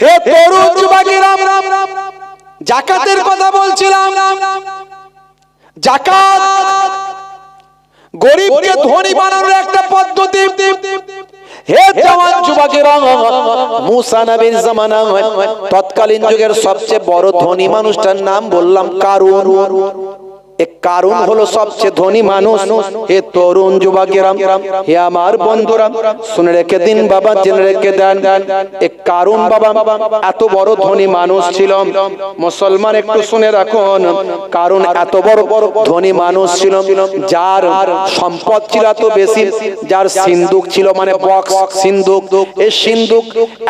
হে তরুণ যুবকেরা, যাকাতের কথা বলছিলাম। যাকাত গরিবকে ধনী বানানোর একটা পদ্ধতি। হে জওয়ান যুবকেরা, মুসা নবীর জামানায় তৎকালীন যুগের সবচেয়ে বড় ধনী মানুষটার নাম বললাম কারুন। কারুন হলো সবচেয়ে ধনী মানুষ। হে তরুণ যুবকেরা, হে আমার বন্ধুরা, শুনে রেখে দিন বাবা, জেনে রেখে দেন, কারুন বাবা এত বড় ধনী মানুষ ছিল। মুসলমান একটু শুনে রাখুন, কারুন এত বড় ধনী মানুষ ছিল, যার সম্পদ ছিল এত বেশি, যার সিন্ধুক ছিল, মানে বক্স, সিন্ধুক, এই সিন্ধুক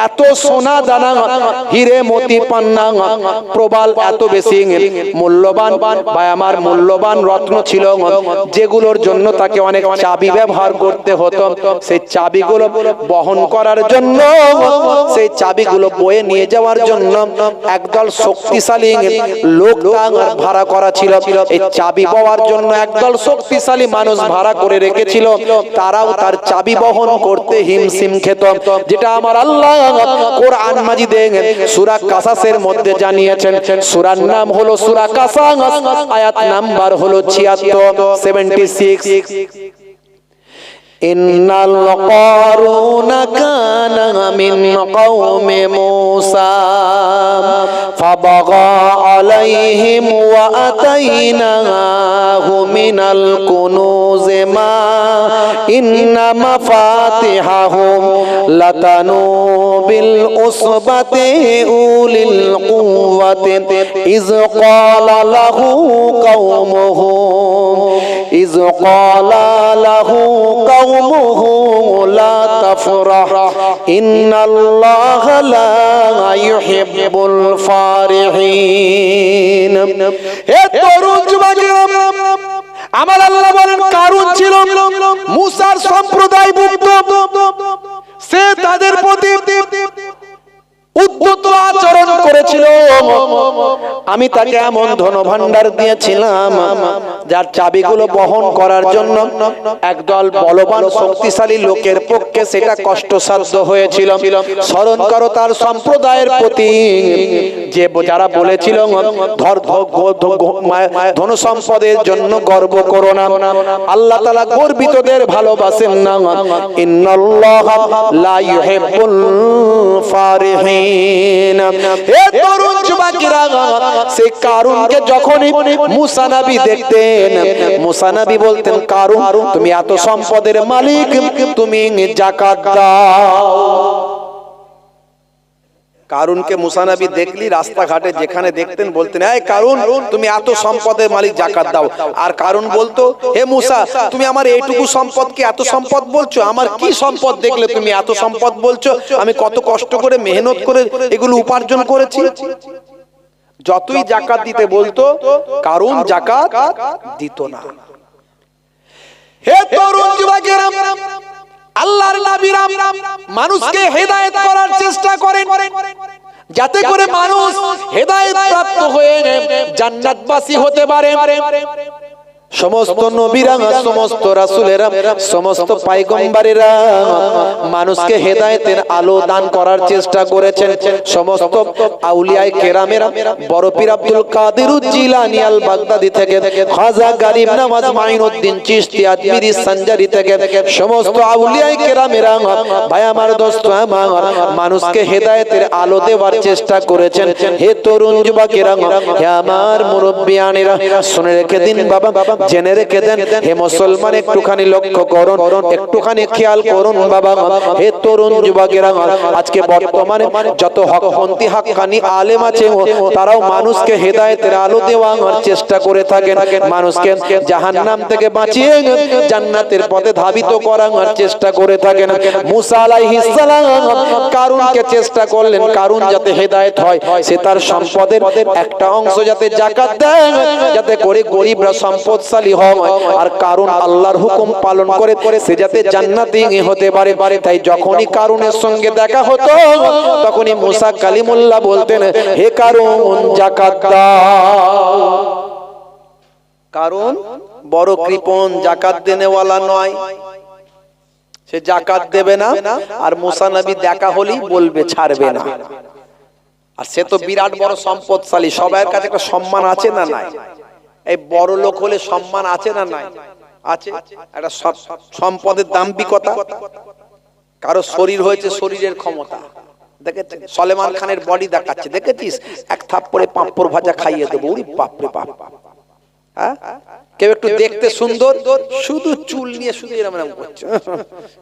এত সোনা দানা, হিরে মতি পান্না প্রবাল এত বেশি মূল্যবান। ভাই আমার, মূল্য মূল্যবান রত্ন ছিল, যেগুলোর জন্য তাকে অনেক চাবি ব্যবহার করতে হতো। সেই চাবিগুলো বহন করার জন্য, সেই চাবিগুলো বয়ে নিয়ে যাওয়ার জন্য একদল শক্তিশালী লোক ভাড়া করা ছিল। এই চাবি বওয়ার জন্য একদল শক্তিশালী মানুষ ভাড়া করে রেখেছিল। তারাও তার চাবি বহন করতে হিমশিম খেত, যেটা আমার আল্লাহ কোরআন মাজিদে সূরা কাসাসের মধ্যে জানিয়েছেন। সূরার নাম হলো সূরা কাসাস, আয়াত নাম্বার হলো 76। ইন্নাল কারুনা কানা মিন কওমি মূসা ফাবাগা আলাইহিম ওয়া আতাইনাহু মিনাল কুনুজি মা ইন্না মাফাতিহাহু লাতানু বিল উসবাতি উলিল কুওয়াতি ইয ক্বালা লাহু কওমুহু লা তাফরাহ ইন্নাল্লাহা লা ইউহিব্বুল ফারিহিন। হে তরুণ যুবকেরা, আমার আল্লাহ বলেন কারুন ছিল মুসার সম্প্রদায়ভুক্ত। সে তাদের প্রতি উদ্ধত আচরণ করেছিল। আমি তাকে এমন ধনভাণ্ডার দিয়েছিলাম যার চাবিগুলো বহন করার জন্য একদল বলবান শক্তিশালী লোকের পক্ষে সেটা কষ্টসাধ্য হয়েছিল। স্মরণ করো তার সম্প্রদায়ের প্রতি যে যারা বলেছিল ধন সম্পদের জন্য গর্ব করো না, আল্লাহ তাআলা গর্বিতদের ভালোবাসেন না। ইন্নাল্লাহা লা ইউহিব্বুল ফারিহিন। হে তরুণ যুবকেরা, সেই কারুনকে যখনই মুসা নবী দেখতেন, মুসা নবী বলতেন, কারুন তুমি এত সম্পদের মালিক, তুমি যাকাত দাও। কারুনকে মুসা নবী দেখলি রাস্তাঘাটে যেখানে দেখতেন বলতেন, এই কারুন তুমি এত সম্পদের মালিক, যাকাত দাও। আর কারুন বলতো, হে মুসা তুমি আমার এইটুকু সম্পদকে এত সম্পদ বলছো? আমার কি সম্পদ দেখলে তুমি এত সম্পদ বলছো? আমি কত কষ্ট করে মেহনত করে এগুলো উপার্জন করেছি। যতই যাকাত দিতে বলতো, কারুন যাকাত দিত না। হে তরুণ যুবকেরা, আল্লাহর নবীরা মানুষকে হেদায়েত করার চেষ্টা করেন, যাতে করে মানুষ হেদায়েত প্রাপ্ত হয়ে জান্নাতবাসী হতে পারে। সমস্ত নবীরা, সমস্ত রাসূলেরা, সমস্ত পয়গম্বরেরা মানুষকে হেদায়েতের আলো দান করার চেষ্টা করেছেন। সমস্ত আউলিয়ায়ে কেরামেরা, বড় পীর আব্দুল কাদের জিলানী আল বাগদাদি থেকে খাজা গরিব নওয়াজ মাইনুদ্দিন চিশতি আজমিরি সঞ্জারি থেকে সমস্ত আউলিয়ায়ে কেরামেরা, ভাই আমার, দোস্ত আমার, মানুষকে হেদায়েতের আলো দেওয়ার চেষ্টা করেছেন। হে তরুণ যুবকেরা, হে আমার মুরব্বিয়ানেরা, শুনে রেখে দিন বাবা, জেনে রেখে দেন। হে মুসলমান, একটুখানি লক্ষ্য করুন, একটুখানি খেয়াল করুন বাবা। হে তরুণ যুবকেরা, আজকে বর্তমানে যত হকপন্থী হাক্কানি আলেম আছে, তারাও মানুষকে হেদায়েতের আলো দেওয়ার চেষ্টা করে থাকেন, মানুষকে জাহান্নাম থেকে বাঁচিয়ে জান্নাতের পথে ধাবিত করার চেষ্টা করে থাকেন। মুসা আলাইহিস সালাম কারুনকে চেষ্টা করলেন, কারুন যাতে হেদায়েত হয়, সে তার সম্পদের একটা অংশ যাতে যাকাত দেয়, যাতে করে গরিবরা সম্পদশালী হয়, আর কারুন আল্লাহর হুকুম পালন করে সে যাতে জান্নাতি হতে পারে। তাই যখনই কারুনের সঙ্গে দেখা হতো, তখনই মুসা কালিমুল্লাহ বলতেন, হে কারুন যাকাত দাও। কারুন বড় কৃপণ, যাকাত দেনেওয়ালা নয়, সে যাকাত দেবে না। আর মুসা নবী দেখা হলেই বলবে, ছাড়বে না। আর সে তো বিরাট বড় সম্পদশালী, সবার কাছে একটা সম্মান আছে না নাই? এই বড় লোক হলে সম্মান আছে না নাই? আছে। একটা সম্পদের দাম্ভিকতা। কারো শরীর হয়েছে শরীরের ক্ষমতা, দেখেছেন? সলেমান খানের বডি দেখাচ্ছে, দেখেছিস? এক থাপ্পড়ে পাঁপড় ভাজা খাইয়ে দেবো, ওরে বাপ রে বাপ। হ্যাঁ, কেউ একটু দেখতে সুন্দর, শুধু চুল নিয়ে শুধু এরকম এরকম করছে,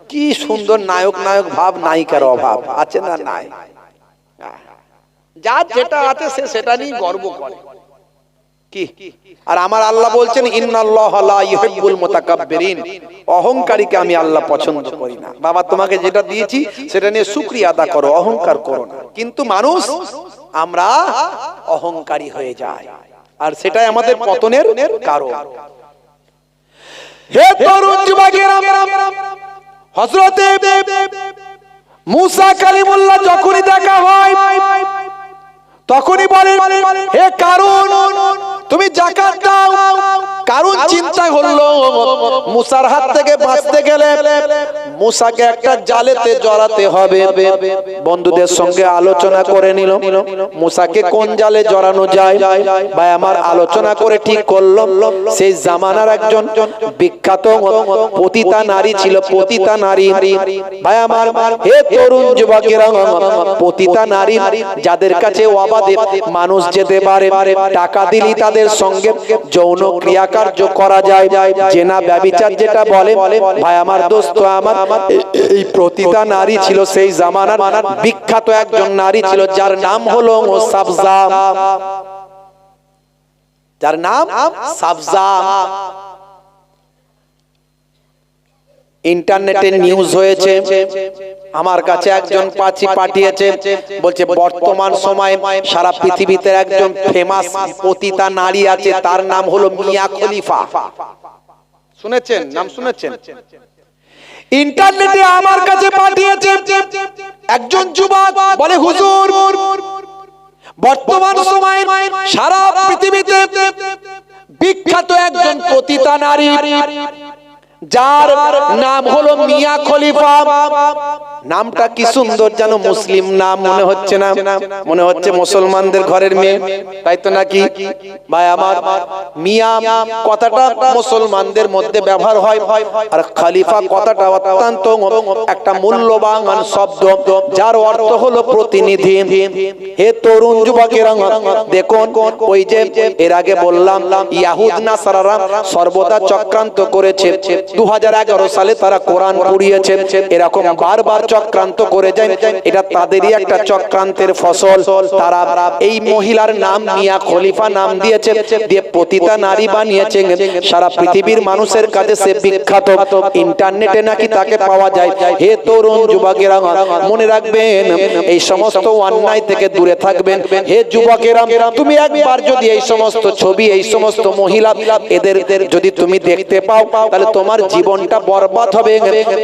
কি সুন্দর নায়ক নায়ক ভাব, নায়িকার অভাব আছে না নাই? যার যেটা আছে সে সেটা নিয়ে গর্ব করে কি। আর আমার আল্লাহ বলছেন, ইন্নাল্লাহা লা ইউহিব্বুল মুতাকাব্বিরিন, অহংকারীকে আমি আল্লাহ পছন্দ করি না। বাবা তোমাকে যেটা দিয়েছি সেটা নিয়ে শুকরিয়া আদা করো, অহংকার করো না। কিন্তু মানুষ আমরা অহংকারী হয়ে যায়। আর সেটাই আমাদের পতনের কারণ। হে তরুণ যুবকেরা, হযরতে মুসা কালিমুল্লাহ যখনই দেখা হয় তখনই বলেন, হে কারুন তুমি যাকাত দাও। কারুন চিন্তা করলো মুসার হাত থেকে বাঁচতে গেলে মুসাকে একটা জালেতে জড়াতে হবে। বন্ধুদের সঙ্গে আলোচনা করে নিল মুসাকে কোন জালে জড়ানো যায়। ভাই আমার আলোচনা করে ঠিক করলো সেই জামানার একজন বিখ্যাত পতিতা নারী ছিল, পতিতা নারী। ভাই আমার, হে তরুণ যুবকেরা, পতিতা নারী যাদের কাছে অবাধে মানুষ যেতে পারে, টাকা দিলেই তাদের সঙ্গে যৌন ক্রিয়াকার্য করা যায়, জেনা ব্যভিচার যেটা বলে। ভাই আমার, দোস্ত আমার, এই পতিতা নারী ছিল সেই জামানার বিখ্যাত একজন নারী ছিল, যার নাম হলো সাবজা, যার নাম সাবজা। ইন্টারনেটে নিউজ হয়েছে, আমার কাছে একজন পাঠিয়েছে, বলছে বর্তমান সময়ে সারা পৃথিবীতে একজন ফেমাস পতিতা নারী আছে, তার নাম হলো মিয়া খলিফা। শুনেছেন? নাম শুনেছেন? ইন্টারনেটে আমার কাছে পাঠিয়েছে একজন যুবক, বলে হুজুর বর্তমান সময়ে সারা পৃথিবীতে বিখ্যাত একজন পতিতা নারী, যার নাম হলো মিয়া খলিফা। নামটা কি সুন্দর, যেন মুসলিম নাম মনে হচ্ছে না? মনে হচ্ছে মুসলমানদের ঘরের মেয়ে, তাই তো নাকি? ভাই আমার, মিয়া কথাটা মুসলমানদের মধ্যে ব্যবহার হয়, আর খলিফা কথাটা অত্যন্ত একটা মূল্যবান শব্দ, যার অর্থ হলো প্রতিনিধি। হে তরুণ যুবকেরা, দেখুন ওই যে এর আগে বললাম ইয়াহুদ নাসারারা সর্বদা চক্রান্ত করেছে। 2011 সালে তারা কোরআন পুড়িয়েছে, এরকম বারবার চক্রান্ত করে যায়। এটা তাদেরই একটা চক্রান্তের ফসল। তারা এই মহিলার নাম মিয়া খলিফা নাম দিয়েছে, দিয়ে পতিতা নারী বানিয়েছে। সারা পৃথিবীর মানুষের কাছে সে বিখ্যাত, ইন্টারনেটে নাকি তাকে পাওয়া যায়। হে তরুণ যুবকেরা, মনে রাখবেন এই সমস্ত অন্যায় থেকে দূরে থাকবেন। হে যুবকেরা, তুমি একবার যদি এই সমস্ত ছবি, এই সমস্ত মহিলা, এদের যদি তুমি দেখতে পাও, তাহলে তোমার জীবনটা বরবাদ হবে।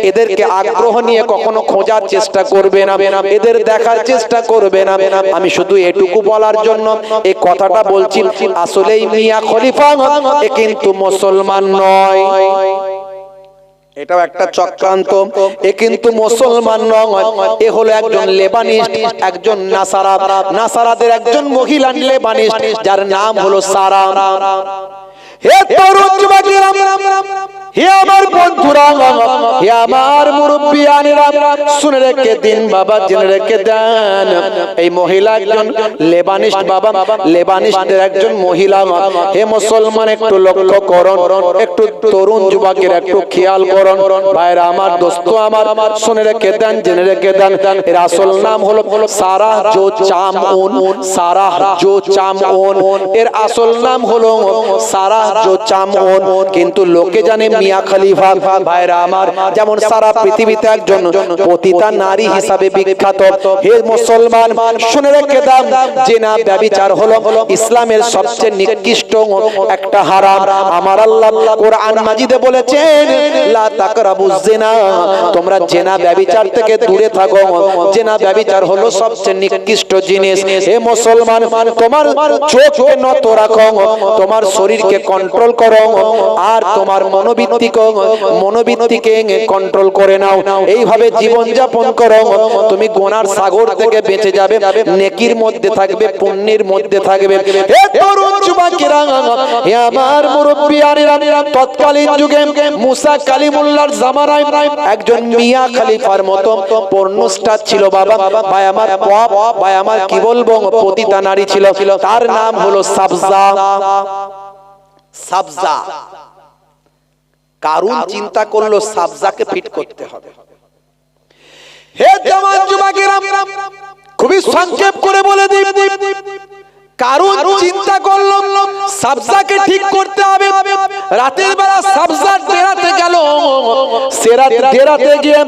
এদেরকে আগ্রহ নিয়ে কখনো খোঁজার চেষ্টা করবে না, এদের দেখার চেষ্টা করবে না। আমি শুধু এটুকু বলার জন্য এই কথাটা বলছি, আসলেই মিয়া খলিফা এ কিন্তু মুসলমান নয়, এটাও একটা চক্রান্ত। এ কিন্তু মুসলমান নয়, এ হলো একজন লেবানিস্ট, একজন নাসারা, নাসারাদের একজন মহিলা লেবানিস্ট, যার নাম হলো সারা। হে তরুণ যুবকেরা, হে আমার বন্ধুরা, হে আমার মুরব্বিয়ানেরা, শুনে রেখে দিন বাবা, জেনে রেখে দেন, এই মহিলা একজন লেবানিস্ট বাবা, লেবানিস্টের একজন মহিলা। হে মুসলমান, একটু লক্ষ্য করুন, একটু তরুণ যুবকের একটু খেয়াল করুন। ভাইরা আমার, দোস্ত আমার, শুনে রেখে দেন, জেনে রেখে দেন, এর আসল নাম হলো সারা জো চামউন, সারা জো চামউন, এর আসল নাম হলো সারা জো চামউন, কিন্তু লোকে জানে মিয়া খলিফা। ভাইরা আমার, যেমন সারা পৃথিবীতে একজন পতিতা নারী হিসাবে বিখ্যাত। হে মুসলমান, শুনে রেখে দাও, জিনা ব্যভিচার হলো ইসলামের সবচেয়ে নিকৃষ্ট একটা হারাম। আমার আল্লাহ কোরআন মাজিদে বলেছেন, লা তাকরাবুজ জিনা, তোমরা জিনা ব্যভিচার থেকে দূরে থাকো। জিনা ব্যভিচার হলো সবচেয়ে নিকৃষ্ট জিনিস। হে মুসলমান, তোমার চোখকে নত রাখো, তোমার শরীরকে কন্ট্রোল করো, আর তোমার মনোবৃত্তিকে কন্ট্রোল করে নাও। এইভাবে জীবন যাপন করো, তুমি গুনার সাগর থেকে বেঁচে যাবে, নেকির মধ্যে থাকবে, পুণ্যের মধ্যে থাকবে। হে তরুণ যুবকেরা, হে আমার মুরব্বিয়ানেরা, তৎকালীন যুগে মুসা কালিমুল্লাহর জামানায় একজন মিয়া খলিফার মতো পর্ন স্টার ছিল বাবা। ভাই আমার, ভাই আমার, কি বলবো, পতিতা নারী ছিল, তার নাম হলো সাবজা। সাবজা। কারুন চিন্তা করলো সাবজাকে ফিট করতে হবে। হে জওয়ান যুবকেরা, খুবই সংক্ষেপ করে বলে দিই, কারুন চিন্তা করলো সাবজাকে ঠিক করতে হবে। রাতের বেলা সাবজা ডেরাতে গেল, সেরা ডেরাতে গিয়ে,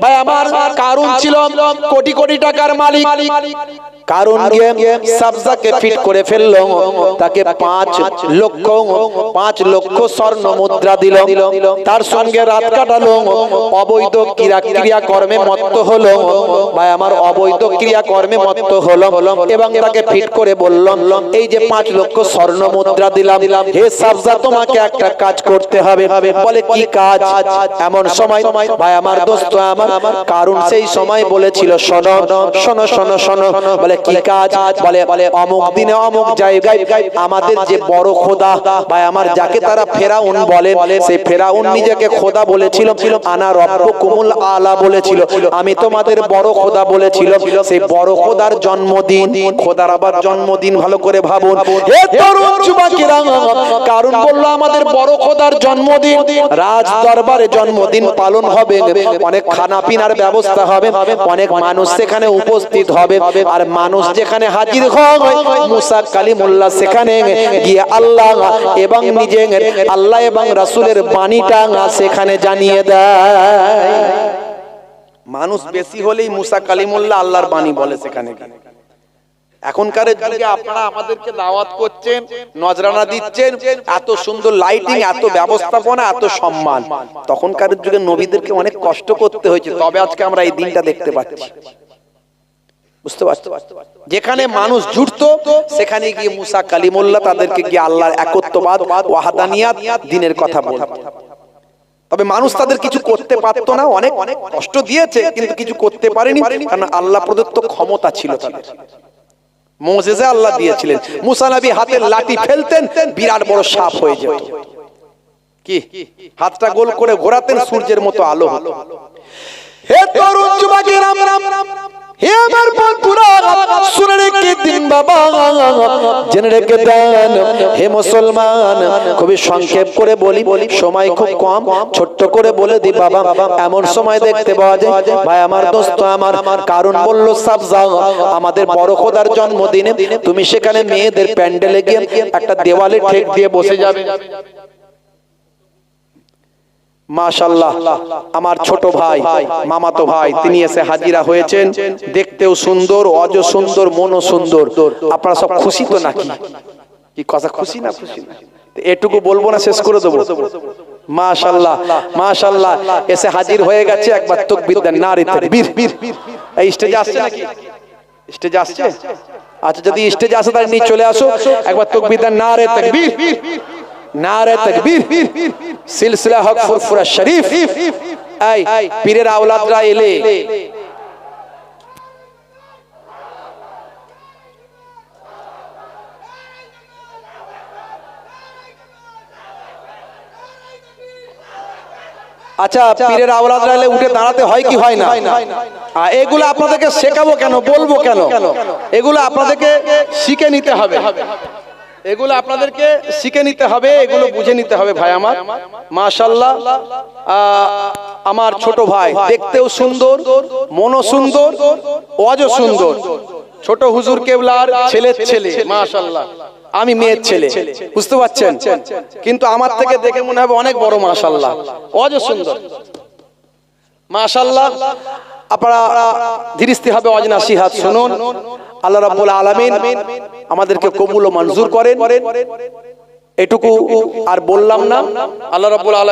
ভাই আমার, কারুন ছিল কোটি কোটি টাকার মালিক। কারণ গিয়ে সাবজাকে ফিট করে ফেললো, তাকে 5 লক্ষ স্বর্ণ মুদ্রা দিল, তার সঙ্গে রাত কাটালো, অবৈধ ক্রিয়াকর্মে মত্ত হলো। ভাই আমার অবৈধ ক্রিয়াকর্মে মত্ত হলো এবং তাকে ফিট করে বলল, এই যে 5 লক্ষ স্বর্ণ মুদ্রা দিলাম, হে সাবজা তোমাকে একটা কাজ করতে হবে। বলে কি কাজ? এমন সময় ভাই আমার দোস্ত আমার কারণ সেই সময় বলেছিল, শোনো শোনো শোনো শোনো। বলে কি কাজ? বলে অমুক দিনে অমুক জায়গায় আমাদের যে বড় খোদা ভাই আমার, যাকে তারা ফেরাউন বলে, সেই ফেরাউন নিজেকে খোদা বলেছিল, আনা রব্বুকুমুল আলা বলেছিল, আমি তোমাদের বড় খোদা বলেছিল। সেই বড় খোদার জন্মদিন, খোদার আবার জন্মদিন, ভালো করে ভাবুন। হে তরুণ যুবকেরা, কারণ বলল আমাদের বড় খোদার জন্মদিন, রাজ দরবারে জন্মদিন পালন হবে, অনেক খানা পিনার ব্যবস্থা হবে, অনেক মানুষ সেখানে উপস্থিত হবে। আর মানুষ যেখানে হাজির হয়, মুসা কালিমুল্লাহ সেখানে গিয়ে আল্লাহ এবং নিজে আল্লাহ এবং রাসূলের বাণীটা সেখানে জানিয়ে দেয়। মানুষ বেশি হলেই মুসা কালিমুল্লাহ আল্লাহর বাণী বলে সেখানে। এখনকার যুগে আপনারা আমাদেরকে দাওয়াত করছেন, নজরানা দিচ্ছেন, এত সুন্দর লাইটিং, এত ব্যবস্থাপনা, এত সম্মান। তখনকার যুগে নবীদেরকে অনেক কষ্ট করতে হয়েছে, তবে আজকে আমরা এই দিনটা দেখতে পাচ্ছি। বুঝতে পারছো? যেখানে মানুষ জুটতো সেখানে গিয়ে মুসা কালিমুল্লাহ তাদেরকে গিয়ে আল্লাহর একত্ববাদ, ওয়াহদানিয়াত, দ্বীনের কথা বলতো। তবে মানুষ তাদের কিছু করতে পারতো না, অনেক অনেক কষ্ট দিয়েছে কিন্তু কিছু করতে পারেনি, কারণ আল্লাহ প্রদত্ত ক্ষমতা ছিল তাদের। মুজিজা আল্লাহ দিয়েছিলেন। মুসা নবী হাতের লাঠি ফেলতেন, বিরাট বড় সাপ হয়ে যেত। কি হাতটা গোল করে ঘোরাতেন, সূর্যের মতো আলো হতো। হে তরুণ যুবকেরা, হে আমার বন্ধুরা, শুনে রেখে দিন বাবা, জেনে রেখে দেন। হে মুসলমান, খুবই সংক্ষেপ করে বলি, সময় খুব কম, ছোট্ট করে বলে দি বাবা। এমন সময় দেখতে পাওয়া যায় ভাই আমার দোস্ত আমার, কারণ বলল সাবজা আমাদের বড় খোদার জন্মদিনে তুমি সেখানে মেয়েদের প্যান্ডেলে গিয়ে একটা দেওয়ালে ঠেক দিয়ে বসে যাবে। মাশাআল্লাহ, আমার ছোট ভাই, মামাতো ভাই, তিনি এসে হাজিরা হয়েছেন। দেখতেও সুন্দর, অজ সুন্দর, মনও সুন্দর। আপনারা সব খুশি তো নাকি? কি কথা, খুশি না? খুশি না? এটুকু বলবো না, শেষ করে দেবো। মাশাআল্লাহ মাশাআল্লাহ, এসে হাজির হয়ে গেছে। একবার তাকবীর দেন, নারে তাকবীর। এই স্টেজে আসছে নাকি? স্টেজে আসছে? আচ্ছা, যদি স্টেজে আসে তাহলে নিয়ে চলে আসো। একবার তাকবীর দেন, নারে তাকবীর, নারে তাকবীর। সিলসিলা হক ফুরফুরা শরীফ, এই পীরের আওলাদরা এলে আচ্ছা, পীরের আওলাদরা এলে উঠে দাঁড়াতে হয় কি হয় না? এগুলো আপনাদেরকে শেখাবো কেন, বলবো কেন? এগুলো আপনাদেরকে শিখে নিতে হবে, এগুলো আপনাদেরকে শিখে নিতে হবে, এগুলো বুঝে নিতে হবে ভাই আমার। মাশাআল্লাহ, আমার ছোট ভাই দেখতেও সুন্দর, মনও সুন্দর, ওয়াজও সুন্দর। ছোট হুজুর কেবলার ছেলের ছেলে, মাশাআল্লাহ। আমি মেয়ের ছেলে, বুঝতে পারছেন? কিন্তু আমার থেকে দেখে মনে হবে অনেক বড়। মাশাআল্লাহ, ওয়াজও সুন্দর। মাশাআল্লাহ, আপনারা ধীরস্থি হবে ওয়াজ নসিহত শুনুন। আল্লাহ রাব্বুল আলামিন আমাদেরকে কবুল ও মঞ্জুর করেন। এটুকু আর বললাম না। আল্লাহ রাব্বুল আলামিন